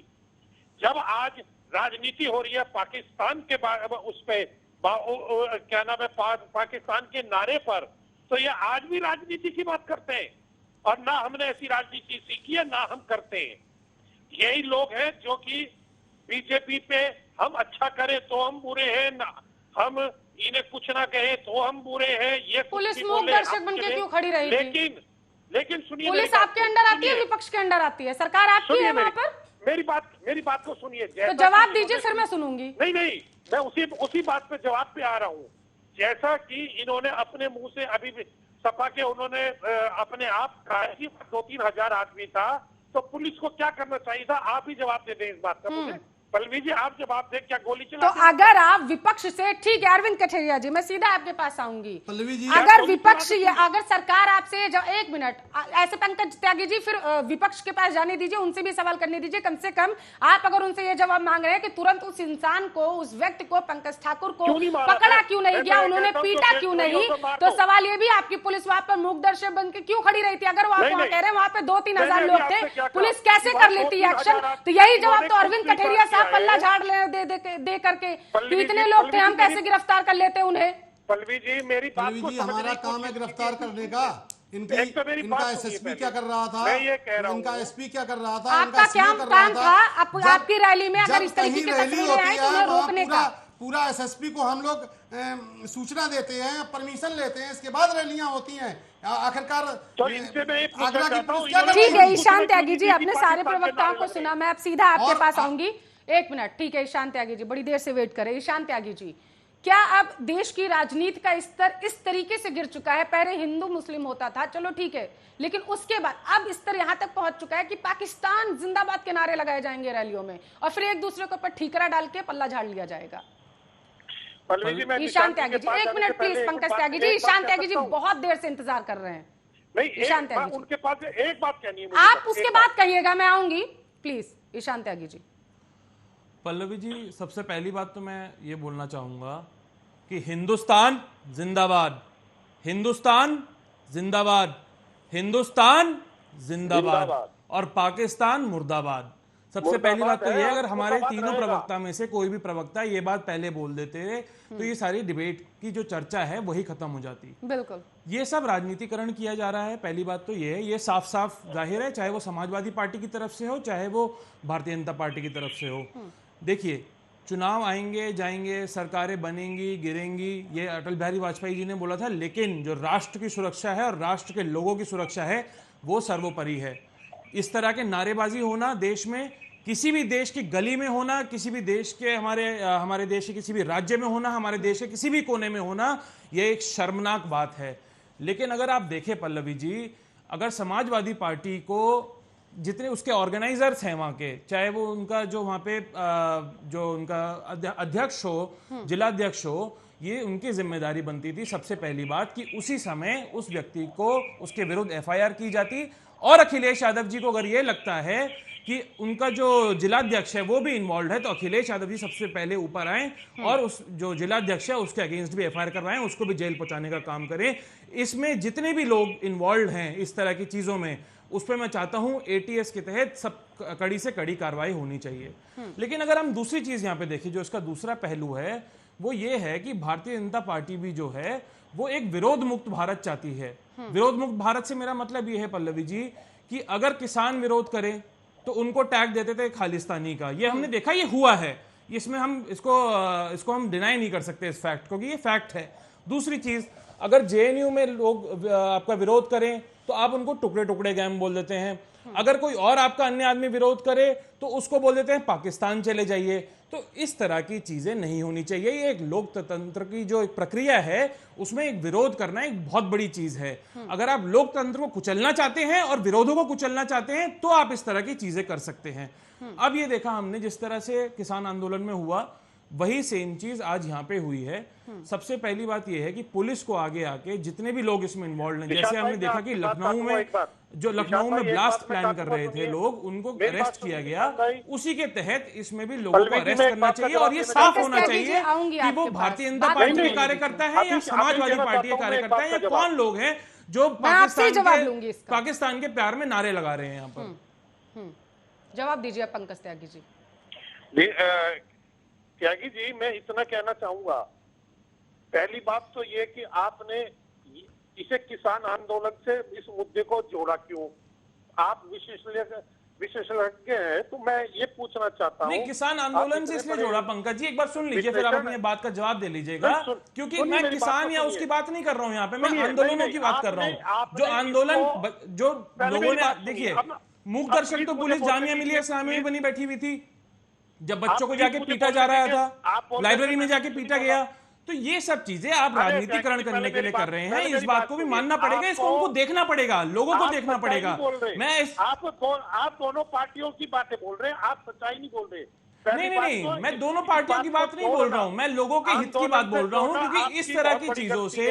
जब आज राजनीति हो रही है पाकिस्तान के उस पे क्या नाम है, पाकिस्तान के नारे पर, तो ये आज भी राजनीति की बात करते हैं। और ना हमने ऐसी राजनीति सीखी है, ना हम करते हैं। यही लोग हैं जो कि बीजेपी पे हम अच्छा करें तो हम बुरे हैं, ना हम इन्हें कुछ ना कहे तो हम बुरे हैं। ये पुलिस मूक दर्शक बन के क्यों खड़ी रही थी? लेकिन सुनिए, पुलिस आपके अंडर आती है, विपक्ष के अंडर आती है, सरकार आपकी है वहां पर। मेरी बात को सुनिए, तो जवाब दीजिए, फिर मैं सुनूंगी। नहीं, मैं उसी बात पे जवाब पे आ रहा हूँ। जैसा कि इन्होंने अपने मुंह से अभी सपा के उन्होंने अपने आप कहा कि 2-3 हजार आदमी था, तो पुलिस को क्या करना चाहिए था? आप ही जवाब दे दें इस बात का मुझे। पल्लवी जी आप जवाब दें, क्या गोली चला? तो अगर आप विपक्ष से, ठीक है अरविंद कठेरिया जी, मैं सीधा आपके पास आऊंगी। पल्लवी जी, अगर विपक्ष, अगर सरकार आपसे, एक मिनट, ऐसे पंकज त्यागी जी, फिर विपक्ष के पास जाने दीजिए, उनसे भी सवाल करने दीजिए। कम से कम आप अगर उनसे ये जवाब मांग रहे हैं कि तुरंत उस इंसान को, उस व्यक्ति को, पंकज ठाकुर को पकड़ा क्यों नहीं गया, उन्होंने पीटा क्यों नहीं, तो सवाल ये भी, आपकी पुलिस वहां पर मूक दर्शक बन के क्यों खड़ी रही थी? अगर वो आप वहां कह रहे हैं वहां पे 2-3 हजार लोग थे, पुलिस कैसे कर लेती एक्शन? तो यही जवाब तो अरविंद कठेरिया साहब पल्ला झाड़ ले दे करके, इतने लोग थे, हम कैसे गिरफ्तार कर लेते उन्हें? पल्लवी जी मेरी बात को समझने, हमारा काम है गिरफ्तार करने का। इनका एसएसपी क्या कर रहा था, इनका एसपी क्या कर रहा था, आपका क्या काम था? आपकी रैली में अगर इस तरीके की तस्वीरें आए तो उन्हें रोकने का पूरा एसएसपी को हम लोग सूचना देते हैं, परमिशन लेते हैं, इसके बाद रैलियां होती हैं। आखिरकार तो इनसे मैं ठीक है ईशान त्यागी जी, आपने सारे प्रवक्ताओं को सुना, मैं अब सीधा आपके पास आऊंगी। एक मिनट, ठीक है ईशान त्यागी जी, बड़ी देर से वेट करें। ईशान त्यागी जी, क्या अब देश की राजनीति का स्तर इस तरीके से गिर चुका है? पहले हिंदू मुस्लिम होता था, चलो ठीक है, लेकिन उसके बाद अब स्तर यहां तक पहुंच चुका है कि पाकिस्तान जिंदाबाद के नारे लगाए जाएंगे रैलियों में, और फिर एक दूसरे के ऊपर ठीकरा डाल के पल्ला झाड़ लिया जाएगा। ईशान त्यागी जी, एक मिनट प्लीज। पंकज त्यागी जी, ईशान त्यागी जी बहुत देर से इंतजार कर रहे हैं। नहीं, ईशान त्यागी जी, उनके पास एक बात कहनी है, आप उसके बाद कहिएगा, मैं आऊंगी प्लीज। ईशान त्यागी जी। पल्लवी जी, सबसे पहली बात तो मैं ये बोलना चाहूंगा कि हिंदुस्तान जिंदाबाद, हिंदुस्तान जिंदाबाद, हिंदुस्तान जिंदाबाद और पाकिस्तान मुर्दाबाद। सबसे पहली बात तो ये, अगर हमारे तीनों प्रवक्ता में से कोई भी प्रवक्ता ये बात पहले बोल देते तो ये सारी डिबेट की जो चर्चा है वही खत्म हो जाती। बिल्कुल, ये सब राजनीतिकरण किया जा रहा है। पहली बात तो ये है, ये साफ साफ जाहिर है, चाहे वो समाजवादी पार्टी की तरफ से हो, चाहे वो भारतीय जनता पार्टी की तरफ से हो। देखिए, चुनाव आएंगे जाएंगे, सरकारें बनेंगी गिरेंगी, ये अटल बिहारी वाजपेयी जी ने बोला था, लेकिन जो राष्ट्र की सुरक्षा है और राष्ट्र के लोगों की सुरक्षा है वो सर्वोपरि है। इस तरह के नारेबाजी होना देश में, किसी भी देश की गली में होना, किसी भी देश के हमारे देश के किसी भी राज्य में होना, हमारे देश के किसी भी कोने में होना, ये एक शर्मनाक बात है। लेकिन अगर आप देखें पल्लवी जी, अगर समाजवादी पार्टी को जितने उसके ऑर्गेनाइजर्स हैं वहाँ के, चाहे वो उनका जो वहाँ पे जो उनका अध्यक्ष हो, जिलाध्यक्ष हो, ये उनकी जिम्मेदारी बनती थी सबसे पहली बात कि उसी समय उस व्यक्ति को उसके विरुद्ध एफआईआर की जाती। और अखिलेश यादव जी को अगर ये लगता है कि उनका जो जिलाध्यक्ष है वो भी इन्वॉल्व है, तो अखिलेश यादव जी सबसे पहले ऊपर आए और उस जो जिलाध्यक्ष है उसके अगेंस्ट भी एफआईआर करवाएं, उसको भी जेल पहुंचाने का काम करें। इसमें जितने भी लोग इन्वॉल्व हैं इस तरह की चीजों में, उस पर मैं चाहता हूं एटीएस के तहत सब कड़ी से कड़ी कार्रवाई होनी चाहिए। लेकिन अगर हम दूसरी चीज यहां पे देखें, जो इसका दूसरा पहलू है, वो ये है कि भारतीय जनता पार्टी भी जो है वो एक विरोध मुक्त भारत चाहती है। विरोध मुक्त भारत से मेरा मतलब ये है पल्लवी जी कि अगर किसान विरोध करें तो उनको टैग देते थे खालिस्तानी का। ये हमने देखा, ये हुआ है, इसमें हम इसको हम डिनाई नहीं कर सकते इस फैक्ट को कि ये फैक्ट है। दूसरी चीज, अगर जेएनयू में लोग आपका विरोध करें तो आप उनको टुकड़े टुकड़े गैंग बोल देते हैं। अगर कोई और आपका अन्य आदमी विरोध करे तो उसको बोल देते हैं पाकिस्तान चले जाइए। तो इस तरह की चीजें नहीं होनी चाहिए। ये एक लोकतंत्र की जो एक प्रक्रिया है उसमें एक विरोध करना एक बहुत बड़ी चीज है। अगर आप लोकतंत्र को कुचलना चाहते हैं और विरोधों को कुचलना चाहते हैं तो आप इस तरह की चीजें कर सकते हैं। अब ये देखा हमने जिस तरह से किसान आंदोलन में हुआ, वही सेम चीज आज यहाँ पे हुई है। सबसे पहली बात यह है कि पुलिस को आगे आके जितने भी लोग इसमें इन्वॉल्व हैं, जैसे हमने देखा कि लखनऊ में ब्लास्ट प्लान कर रहे थे लोग, उनको अरेस्ट किया गया, उसी के तहत इसमें भी लोगों को अरेस्ट करना चाहिए और ये साफ होना चाहिए कि वो भारतीय जनता पार्टी के कार्यकर्ता है या समाजवादी पार्टी के कार्यकर्ता है या कौन लोग हैं जो पाकिस्तान के प्यार में नारे लगा रहे हैं यहाँ पर। जवाब दीजिए पंकज त्यागी जी। त्यागी जी, मैं इतना कहना चाहूंगा, पहली बात तो ये कि आपने इसे किसान आंदोलन से इस मुद्दे को जोड़ा क्यों? आप विशेषज्ञ हैं तो मैं ये पूछना चाहता हूँ। नहीं, किसान आंदोलन से इसलिए जोड़ा पंकज जी, एक बार सुन लीजिए फिर आप अपनी बात का जवाब दे लीजिएगा, क्योंकि मैं किसान या उसकी बात नहीं कर रहा हूँ यहाँ पे, मैं आंदोलनों की बात कर रहा हूँ। जो आंदोलन जो लोगों ने, देखिए मूक दर्शक तो पुलिस जामिया मिलिया इस्लामिया में बनी बैठी हुई थी, जब बच्चों को जाके पीटा जा रहा था, लाइब्रेरी में जाके पीटा गया। तो ये सब चीजें आप राजनीतिकरण करने के लिए कर रहे हैं, इस बात को भी मानना पड़ेगा, इसको उनको देखना पड़ेगा, लोगों को देखना पड़ेगा। आप दोनों पार्टियों की बातें बोल रहे हैं, आप सच्चाई नहीं बोल रहे। नहीं, मैं दोनों पार्टियों की बात नहीं बोल रहा हूं, मैं लोगों के हित की बात बोल रहा हूं, क्योंकि इस तरह की चीजों से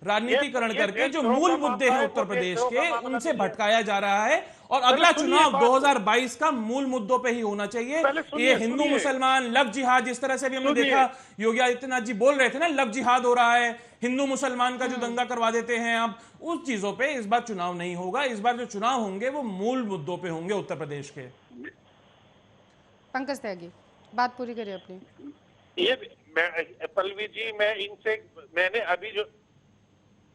राजनीतिकरण करके जो मूल मुद्दे हैं उत्तर प्रदेश के, उनसे भटकाया जा रहा है। और अगला चुनाव 2022 का मूल मुद्दों पे ही होना चाहिए। ये हिंदू मुसलमान लव जिहाद, जिस तरह से भी हमने देखा योगी आदित्यनाथ जी बोल रहे थे ना, लव जिहाद हो रहा है, हिंदू मुसलमान का जो दंगा करवा देते हैं आप, उस चीजों पे इस बार चुनाव नहीं होगा। इस बार जो चुनाव होंगे वो मूल मुद्दों पे होंगे उत्तर प्रदेश के। पंकज त्यागी, बात पूरी करिए अपनी। ये पल्लवी जी,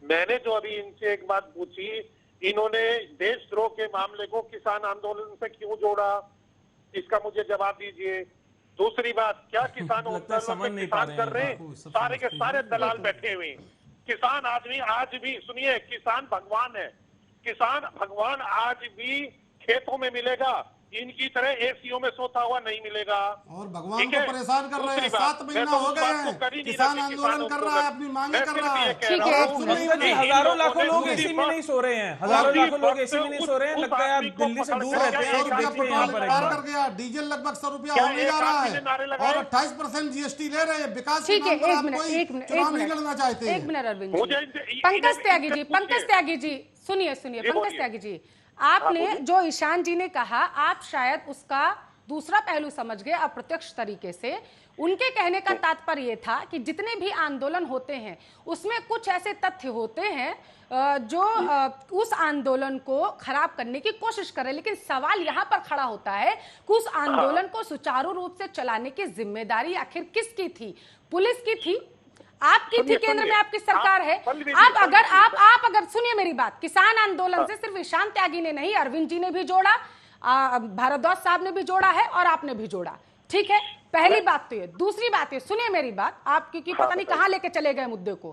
मैंने जो अभी इनसे एक बात पूछी, इन्होंने देशद्रोह के मामले को किसान आंदोलन से क्यों जोड़ा, इसका मुझे जवाब दीजिए। दूसरी बात, क्या किसान आंदोलन में किसान कर रहे हैं? सारे के सारे दलाल बैठे हुए। किसान आदमी आज भी, सुनिए, किसान भगवान है, किसान भगवान आज भी खेतों में मिलेगा, इनकी तरह एसीओ में सोता हुआ नहीं मिलेगा। और भगवान को परेशान कर रहे हैं, 7 महीना हो गए हैं, किसान आंदोलन कर रहा है, अपनी मांगे कर रहा है। ठीक है, हजारों लाखों लोग एसी में नहीं सो रहे हैं, हजारों लाखों लोग एसी में नहीं सो रहे हैं। लगता है आप दिल्ली से दूर रहते हैं। 100 रुपया पेट्रोल पार कर गया, डीजल लगभग 100 रुपया होने जा रहा है और 28% जीएसटी ले रहे हैं। विकास ठीक है, चुनाव नहीं लड़ना चाहते। एक मिनट अरविंद जी। पंकज त्यागी जी सुनिए, पंकज त्यागी जी, आपने जो ईशान जी ने कहा, आप शायद उसका दूसरा पहलू समझ गए अप्रत्यक्ष तरीके से। उनके कहने का तात्पर्य यह था कि जितने भी आंदोलन होते हैं उसमें कुछ ऐसे तथ्य होते हैं जो उस आंदोलन को खराब करने की कोशिश कर रहे हैं। लेकिन सवाल यहां पर खड़ा होता है कि उस आंदोलन को सुचारू रूप से चलाने की जिम्मेदारी आखिर किसकी थी? पुलिस की थी, आपकी थी, केंद्र में आपकी सरकार है। आप अगर सुनिए मेरी बात, किसान आंदोलन से सिर्फ ईशान त्यागी ने नहीं, अरविंद जी ने भी जोड़ा, भारद्वाज साहब ने भी जोड़ा है और आपने भी जोड़ा। ठीक है, पहली बात तो ये। दूसरी बात ये, सुनिए मेरी बात, आप क्योंकि पता नहीं कहां लेके चले गए मुद्दे को।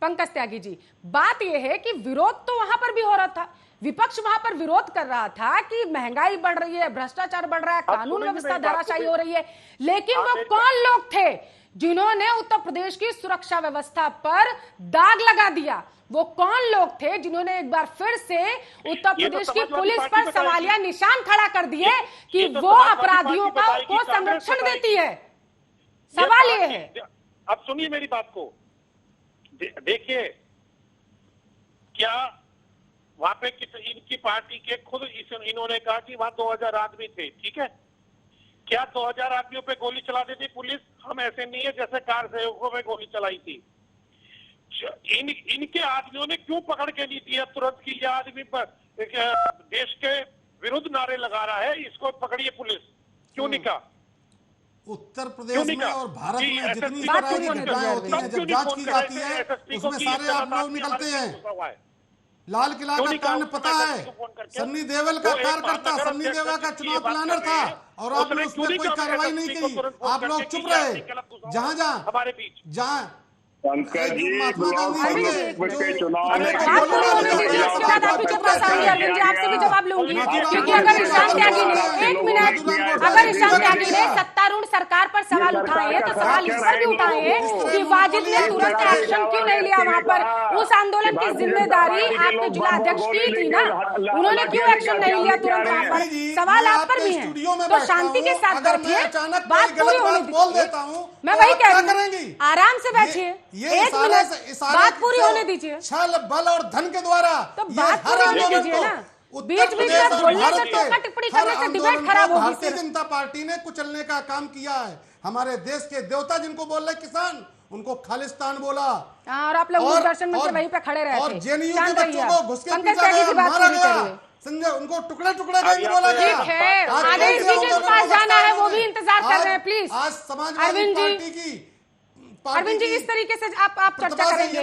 पंकज त्यागी जी, बात यह है कि विरोध तो वहां पर भी हो रहा था, विपक्ष वहां पर विरोध कर रहा था कि महंगाई बढ़ रही है, भ्रष्टाचार बढ़ रहा है, कानून व्यवस्था धराशायी हो रही है। लेकिन वो कौन लोग थे जिन्होंने उत्तर प्रदेश की सुरक्षा व्यवस्था पर दाग लगा दिया? वो कौन लोग थे जिन्होंने एक बार फिर से उत्तर प्रदेश की पुलिस पर सवालिया निशान खड़ा कर दिए कि वो अपराधियों को संरक्षण देती है? सवाल ये है। अब सुनिए मेरी बात को, देखिए, क्या वहां पे इनकी पार्टी के खुद इन्होंने कहा कि वहां 2000 आदमी थे, ठीक है, क्या 2000 आदमियों पे गोली चला देती पुलिस? हम ऐसे नहीं है जैसे कार सहयोगों में गोली चलाई थी। इनके आदमियों ने क्यों पकड़ के नहीं दिया तुरंत कि यह आदमी पर देश के विरुद्ध नारे लगा रहा है, इसको पकड़िए पुलिस, क्यों नहीं कहा? उत्तर प्रदेश में और भारत में जितनी तरह की घटनाएं होती हैं, जब जांच की जाती है उसमें सारे आप लोग निकलते हैं। लाल किला का कांड पता है, सन्नी देओल का कार्यकर्ता, सन्नी देओल का चुनाव प्लानर था और आपने उसमें कोई कार्रवाई नहीं की, आप लोग चुप रहे। जहां पंकज जी, महात्मा गांधी के चुनाव में आपसे भी जवाब लूंगी, क्योंकि अगर ईशान त्यागी ने, एक मिनट, अगर ईशान त्यागी ने सत्तारूढ़ सरकार पर सवाल उठाए तो सवाल इस पर भी उठाए कि वाजिद ने तुरंत एक्शन क्यों नहीं लिया वहां पर। उस आंदोलन की जिम्मेदारी आपके जिला अध्यक्ष की थी ना, उन्होंने क्यों एक्शन नहीं लिया तुरंत वहां पर? सवाल आप पर भी है, तो शांति के साथ बैठिए, बात पूरी होने दीजिए। मैं वही कह रही हूँ, आराम से बैठिए, एक मिनट, बात पूरी होने दीजिए। छल बल और धन के द्वारा तो बात पूरी होने दीजिए ना, बीच बीच में बोलने से, टोका टिप्पणी करने से डिबेट खराब होगी। भारतीय जनता पार्टी ने कुचलने का काम किया है। हमारे देश के देवता जिनको बोल रहे किसान, उनको खालिस्तान बोला, और आप लोग दूरदर्शन में वहीं पे खड़े रहे थे। और जेएनयू के बच्चों को घुस के पीटा गया, मारा गया, संजय उनको टुकड़े टुकड़े करके बोला गया। ठीक है, आदेश जी के पास जाना है, वो भी इंतजार कर रहे हैं, प्लीज। आज समाजवादी पार्टी की अरविंद जी, इस तरीके से आप चर्चा करेंगे,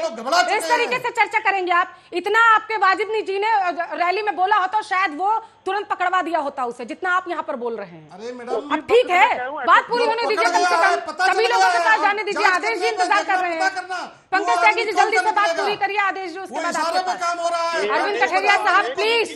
इस तरीके से चर्चा करेंगे आप? इतना आपके वाजिद जी ने रैली में बोला होता, शायद वो तुरंत पकड़वा दिया होता उसे, जितना आप यहाँ पर बोल रहे हैं। अरे मैडम, अब ठीक है, बात पूरी होने दीजिए, कम से कम सभी लोगों के पास जाने दीजिए। आदेश जी इंतजार कर रहे हैं, पंकज त्यागी जी जल्दी से बात पूरी करिए, आदेश जी उसके बाद आपके पास। अरविंद कठेरिया साहब प्लीज।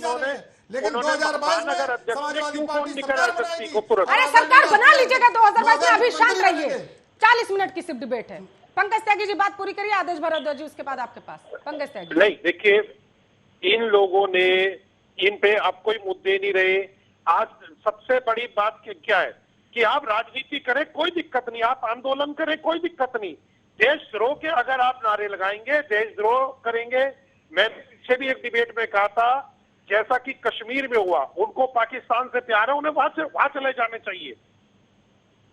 लेकिन 2022 में समाजवादी पार्टी सरकार बनाएगी। अरे सरकार बना लीजिएगा 2022 में, अभी शांत रहिए, 40 मिनट की सिर्फ डिबेट है। पंकज त्यागी जी बात पूरी करिए, आदेश भारद्वाज जी उसके बाद आपके पास। पंकज त्यागी। नहीं, देखिए, इन लोगों ने, इन पे अब कोई मुद्दे नहीं रहे। आज सबसे बड़ी बात क्या है कि आप राजनीति करें, कोई दिक्कत नहीं, आप आंदोलन करें, कोई दिक्कत नहीं। देशद्रोह के अगर आप नारे लगाएंगे, देशद्रोह करेंगे। मैं पीछे भी एक डिबेट में कहा था, जैसा कि कश्मीर में हुआ, उनको पाकिस्तान से प्यार है, उन्हें वहां चले जाने चाहिए,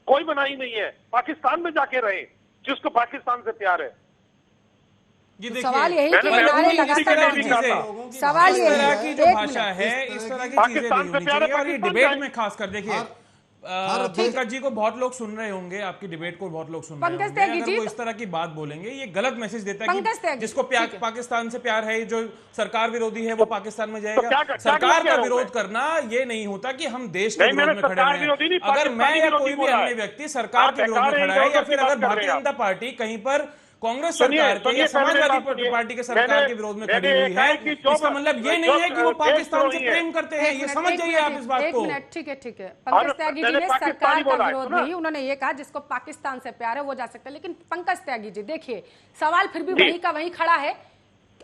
कोई मनाही नहीं है, पाकिस्तान में जाके रहे जिसको पाकिस्तान से प्यार है। तो सवाल यही कि नारे लगातार, सवाल इस तरह की जो भाषा है, इस तरह की चीजें नहीं होनी चाहिए। और ये डिबेट में खासकर देखिए, पंकज जी को बहुत लोग सुन रहे होंगे, आपकी डिबेट को बहुत लोग सुन रहे होंगे, अगर वो इस तरह की बात बोलेंगे, ये गलत मैसेज देता है कि जिसको पाकिस्तान से प्यार है, जो सरकार विरोधी है, वो पाकिस्तान में जाएगा। सरकार का विरोध करना ये नहीं होता कि हम देश के विरोध में खड़े हैं। अगर मैं या कोई भी अन्य व्यक्ति सरकार के विरोध में खड़ा है, या फिर अगर भारतीय जनता पार्टी कहीं पर कांग्रेस सरकार के या समाजवादी पार्टी के सरकार के विरोध में खड़ी हुई है, इसका मतलब ये नहीं है कि वो पाकिस्तान से प्रेम करते हैं। ये समझ जाइए आप इस बात को। ठीक है, ठीक है। पंकज त्यागी जी ने सरकार का विरोध नहीं, उन्होंने ये कहा जिसको पाकिस्तान से प्यार है वो जा सकता है। लेकिन पंकज त्यागी जी देखिए, सवाल फिर भी वही का वही खड़ा है।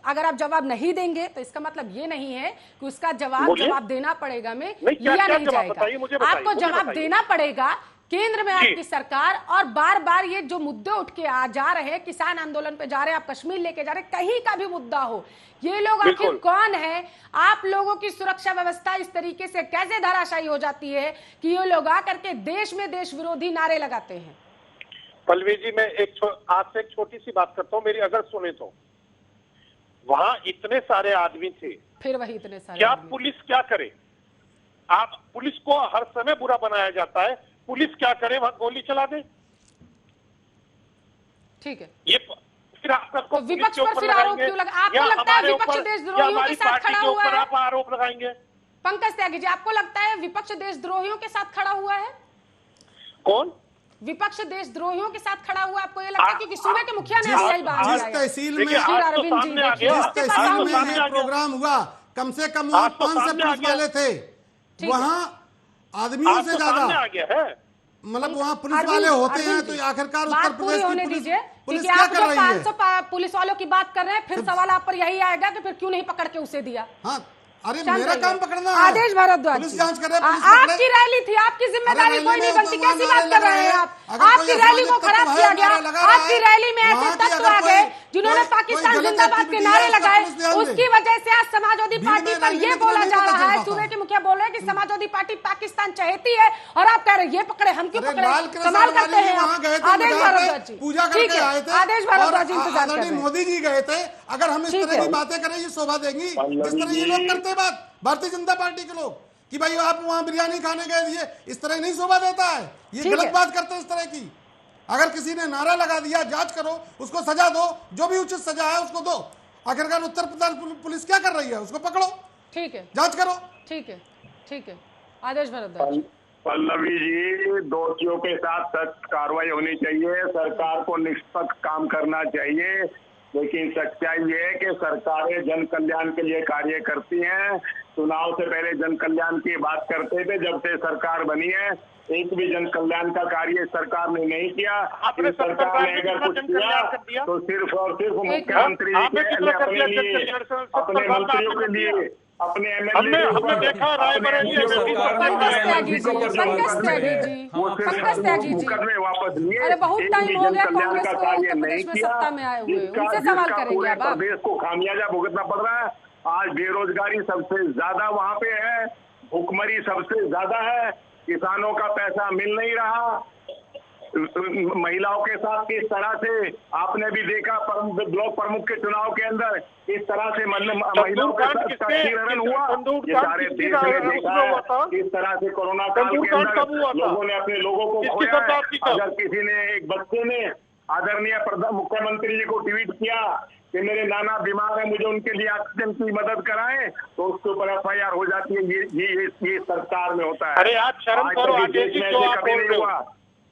अगर आप जवाब नहीं देंगे तो इसका मतलब ये नहीं है कि उसका जवाब देना पड़ेगा में लिया नहीं जाएगा। आपको जवाब देना पड़ेगा। केंद्र में आपकी सरकार, और बार बार ये जो मुद्दे उठ के जा रहे हैं, किसान आंदोलन पे जा रहे हैं, आप कश्मीर लेके जा रहे हैं, कहीं का भी मुद्दा हो, ये लोग आखिर कौन है? आप लोगों की सुरक्षा व्यवस्था इस तरीके से कैसे धराशायी हो जाती है कि ये लोग आकर के देश में देश विरोधी नारे लगाते हैं? पल्लवी जी, मैं आपसे एक छोटी सी बात करता हूँ, मेरी अगर सुने तो। वहां इतने सारे आदमी थे, फिर वही इतने सारे, क्या पुलिस क्या करे? आप पुलिस को हर समय बुरा बनाया जाता है, पुलिस क्या करे? वहां गोली चला दे। ठीक है, ये फिर आपको विपक्ष पर फिर आरोप क्यों लगा? आपको लगता है विपक्ष देशद्रोहियों के साथ खड़ा हुआ है? आप आरोप लगाएंगे? पंकज त्यागी जी, आपको लगता है विपक्ष देशद्रोहियों के साथ खड़ा हुआ है? कौन विपक्ष देशद्रोहियों के साथ खड़ा हुआ? आपको ये लगता है? क्योंकि सूबे के मुखिया ने यही बात जिस तहसील में ये प्रोग्राम हुआ, कम से कम वहाँ 500 पुलिस वाले थे, वहाँ आदमियों से ज्यादा मतलब वहाँ पुलिस वाले होते हैं। तो आखिरकार उत्तर प्रदेश की पुलिस क्या कर रही है? 500 पुलिस वालों की बात कर रहे हैं, फिर सवाल आप पर यही आएगा कि फिर क्यों नहीं पकड़ के उसे दिया? हाँ, अरे मेरा काम पकड़ना है। आदेश भारद्वाज, पुलिस जांच करे, आपकी रैली थी, आपकी जिम्मेदारी कोई नहीं बनती। कैसी बात कर रहे हैं आप? आपकी रैली को खराब किया गया। आपकी रैली में ऐसे तत्व आ गए जिन्होंने पाकिस्तान जिंदाबाद के नारे लगाए, उसकी वजह से आज समाजवादी पार्टी पर यह बोला जा रहा है, सूबे के मुखिया बोल रहे हैं कि समाजवादी पार्टी पाकिस्तान चाहती है, और आप कह रहे हैं ये पकड़े, हम क्यों पकड़े? कमाल करते हैं आदेश भारद्वाज जी। पूजा करके आए थे, आदेश भारद्वाज जी इंतजार कर रहे हैं। मोदी जी गए थे। अगर हम इस तरह की बातें करें, ये शोभा देंगी? इस तरह ये लोग करते बात, भारतीय जनता पार्टी के लोग कि भाई आप वहां बिरयानी खाने गए, ये इस तरह नहीं शोभा देता है, ये ठीक गलत है। बात करते हैं इस तरह की। अगर किसी ने नारा लगा दिया, जांच करो, उसको सजा दो, जो भी उचित सजा है उसको दो। आखिरकार उत्तर प्रदेश पुलिस क्या कर रही है, उसको पकड़ो, ठीक है, जांच करो। ठीक है, ठीक है। आदेश भारद्वाज। पल्लवी जी, दोषियों के साथ सख्त कार्रवाई होनी चाहिए, सरकार को निष्पक्ष काम करना चाहिए, लेकिन सच्चाई ये है कि सरकारें जन कल्याण के लिए कार्य करती हैं। चुनाव से पहले जन कल्याण की बात करते थे, जब से सरकार बनी है एक भी जन कल्याण का कार्य सरकार ने नहीं किया। आपने सरकार ने अगर कुछ किया तो सिर्फ और सिर्फ मुख्यमंत्री जी के अपने लिए, अपने मंत्रियों के लिए, अपने हमने देखा रायबरेली पंकज त्यागी जी, मुकदमे वापस लिए। अरे बहुत एक टाइम भी हो जन गया कल्याण कांग्रेस का को कार्य उत्तर नहीं प्रदेश में किया, सत्ता में आए हुए, जिसका उनसे सवाल करेंगे पूरे अब आप। प्रदेश को खामियाजा भुगतना पड़ रहा है। आज बेरोजगारी सबसे ज्यादा वहाँ पे है, भुखमरी सबसे ज्यादा है, किसानों का पैसा मिल नहीं रहा, महिलाओं के साथ किस तरह से आपने भी देखा ब्लॉक प्रमुख के चुनाव के अंदर किस तरह से महिलाओं के साथ क्षीरहरण हुआ, ये सारे देश ने देखा है। किस तरह से कोरोना काल के अंदर लोगों ने अपने लोगों को खोया है। अगर किसी ने, एक बच्चे ने आदरणीय मुख्यमंत्री जी को ट्वीट किया कि मेरे नाना बीमार है, मुझे उनके लिए ऑक्सीजन की मदद कराएं, तो उसके ऊपर FIR हो जाती है। ये सरकार में होता है। अरे आप शर्म करो, देश में ऐसे कभी नहीं हुआ।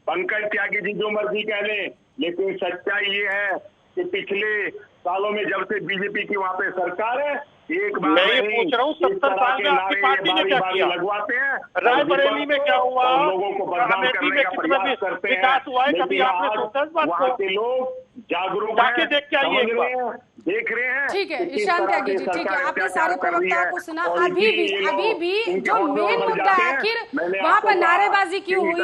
पंकज त्यागी जी जो मर्जी कह लें, लेकिन सच्चाई ये है कि पिछले सालों में जब से बीजेपी की वहाँ पे सरकार है, एक बार मैं ये पूछ रहा हूँ 70 साल में आपकी पार्टी ने क्या किया? लगवाते हैं। रायबरेली में क्या हुआ, लोगों को बदनाम करने का प्रयास करते हैं। विकास हुआ है, कभी आपने सोचा इस बात वहाँ को? के लोग जागरूक जाके हैं, देख के आइए एक बार। देख रहे हैं। ठीक है, कि किस ईशान तरह त्यागी से जी, ठीक है, सरकार आपने सारे अत्याचार कर रही प्रवक्ताओं है। को सुना। और अभी भी जो मेन मुद्दा है, आखिर वहाँ पर नारेबाजी क्यों हुई, वो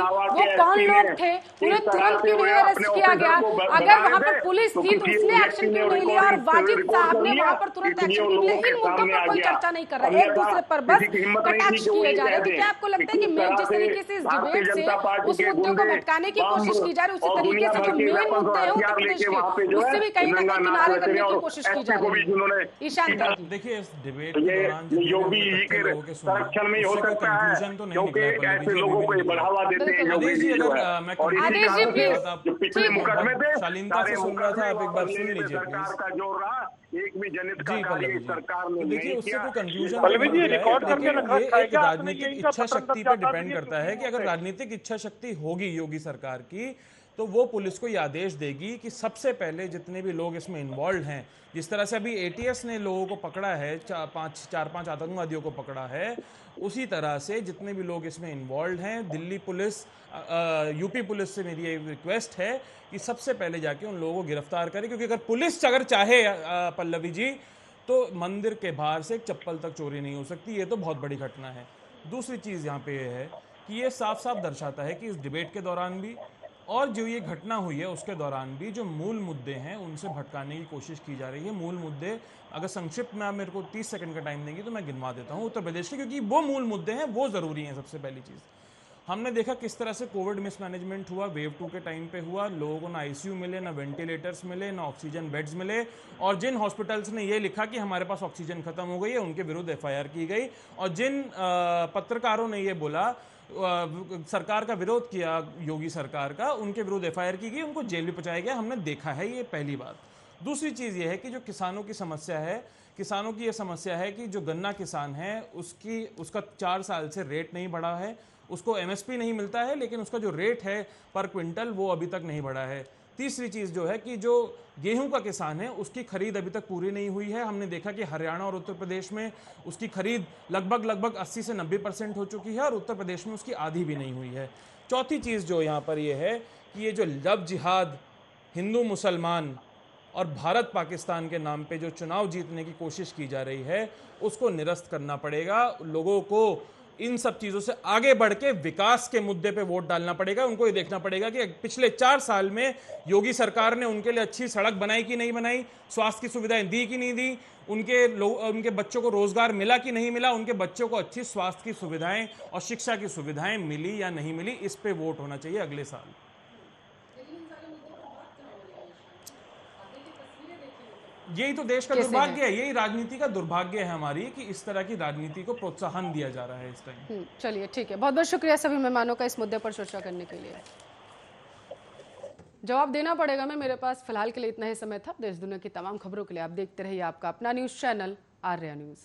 कौन लोग थे, उन्हें तुरंत क्यों नहीं अरेस्ट किया गया? अगर वहाँ पर पुलिस थी तो उसने एक्शन क्यों नहीं लिया? और वाजिद साहब ने वहाँ पर तुरंत एक्शन क्यों लिया? इन मुद्दों पर कोई चर्चा नहीं कर रहा है, एक दूसरे पर बस कटाक्ष किए जा रहे हैं। तो क्या आपको लगता है कि मेन जिस तरीके से इस डिबेट से उस मुद्दे को भटकाने की कोशिश की जा रही है, उसी तरीके से जो मेन मुद्दे हैं उत्तर प्रदेश के, उससे भी कहीं ना कहीं किनारे करने की कोशिश की जा रही है? ईशान त्यागी, देखिए इस डिबेट के दौरान योगी जी के संरक्षण में हो सकता है, क्योंकि ऐसे लोगों को बढ़ावा देते हैं योगी जी जो है। और आदेश जी प्लीज, जो पिछले मुकदमे थे, शालीनता से सुन रहा था, आप एक बार सुन लीजिए सरकार का जोर रहा, एक भी जनहित का कार्य सरकार ने देखिए नहीं उससे किया। कोई कंफ्यूजन पल्लवी जी, रिकॉर्ड करके रखा ये है एक क्या? राजनीतिक इच्छा शक्ति पर डिपेंड करता है कि अगर राजनीतिक इच्छा शक्ति होगी योगी सरकार की, तो वो पुलिस को ये आदेश देगी कि सबसे पहले जितने भी लोग इसमें इन्वॉल्व हैं, जिस तरह से अभी ATS ने लोगों को पकड़ा है, 4-5 आतंकवादियों को पकड़ा है, उसी तरह से जितने भी लोग इसमें इन्वॉल्व हैं, दिल्ली पुलिस, यूपी पुलिस से मेरी एक रिक्वेस्ट है कि सबसे पहले जाके उन लोगों को गिरफ्तार करें, क्योंकि अगर पुलिस अगर चाहे पल्लवी जी, तो मंदिर के बाहर से एक चप्पल तक चोरी नहीं हो सकती। ये तो बहुत बड़ी घटना है। दूसरी चीज़ यहाँ पे है कि ये साफ साफ दर्शाता है कि इस डिबेट के दौरान भी और जो ये घटना हुई है उसके दौरान भी जो मूल मुद्दे हैं उनसे भटकाने की कोशिश की जा रही है। मूल मुद्दे, अगर संक्षिप्त में आप मेरे को 30 सेकंड का टाइम देंगे तो मैं गिनवा देता हूँ उत्तर प्रदेश के, क्योंकि वो मूल मुद्दे हैं, वो ज़रूरी हैं। सबसे पहली चीज़, हमने देखा किस तरह से कोविड मिसमैनेजमेंट हुआ, वेव 2 के टाइम पे हुआ। लोगों को ना ICU मिले, ना वेंटिलेटर्स मिले, ना ऑक्सीजन बेड्स मिले, और जिन हॉस्पिटल्स ने ये लिखा कि हमारे पास ऑक्सीजन खत्म हो गई है, उनके विरुद्ध FIR की गई। और जिन पत्रकारों ने ये बोला, सरकार का विरोध किया, योगी सरकार का, उनके विरुद्ध FIR की गई, उनको जेल भी पहुंचाया गया। हमने देखा है, ये पहली बात। दूसरी चीज़ ये है कि जो किसानों की समस्या है, किसानों की ये समस्या है कि जो गन्ना किसान है उसका 4 साल से रेट नहीं बढ़ा है, उसको MSP नहीं मिलता है, लेकिन उसका जो रेट है पर क्विंटल वो अभी तक नहीं बढ़ा है। तीसरी चीज़ जो है कि जो गेहूं का किसान है उसकी खरीद अभी तक पूरी नहीं हुई है। हमने देखा कि हरियाणा और उत्तर प्रदेश में उसकी खरीद लगभग 80 से 90% हो चुकी है, और उत्तर प्रदेश में उसकी आधी भी नहीं हुई है। चौथी चीज़ जो यहाँ पर ये है कि ये जो लव जिहाद, हिंदू मुसलमान और भारत पाकिस्तान के नाम पे जो चुनाव जीतने की कोशिश की जा रही है, उसको निरस्त करना पड़ेगा। लोगों को इन सब चीज़ों से आगे बढ़ के विकास के मुद्दे पे वोट डालना पड़ेगा। उनको ये देखना पड़ेगा कि पिछले 4 साल में योगी सरकार ने उनके लिए अच्छी सड़क बनाई कि नहीं बनाई, स्वास्थ्य की सुविधाएं दी कि नहीं दी, उनके बच्चों को रोजगार मिला कि नहीं मिला, उनके बच्चों को अच्छी स्वास्थ्य की सुविधाएं और शिक्षा की सुविधाएं मिली या नहीं मिली, इस पे वोट होना चाहिए अगले साल। यही तो देश का दुर्भाग्य है, यही राजनीति का दुर्भाग्य है हमारी, कि इस तरह की राजनीति को प्रोत्साहन दिया जा रहा है इस टाइम। चलिए ठीक है, बहुत बहुत शुक्रिया सभी मेहमानों का इस मुद्दे पर चर्चा करने के लिए। जवाब देना पड़ेगा मैं, मेरे पास फिलहाल के लिए इतना ही समय था। देश दुनिया की तमाम खबरों के लिए आप देखते रहिए आपका अपना न्यूज चैनल आर्या न्यूज।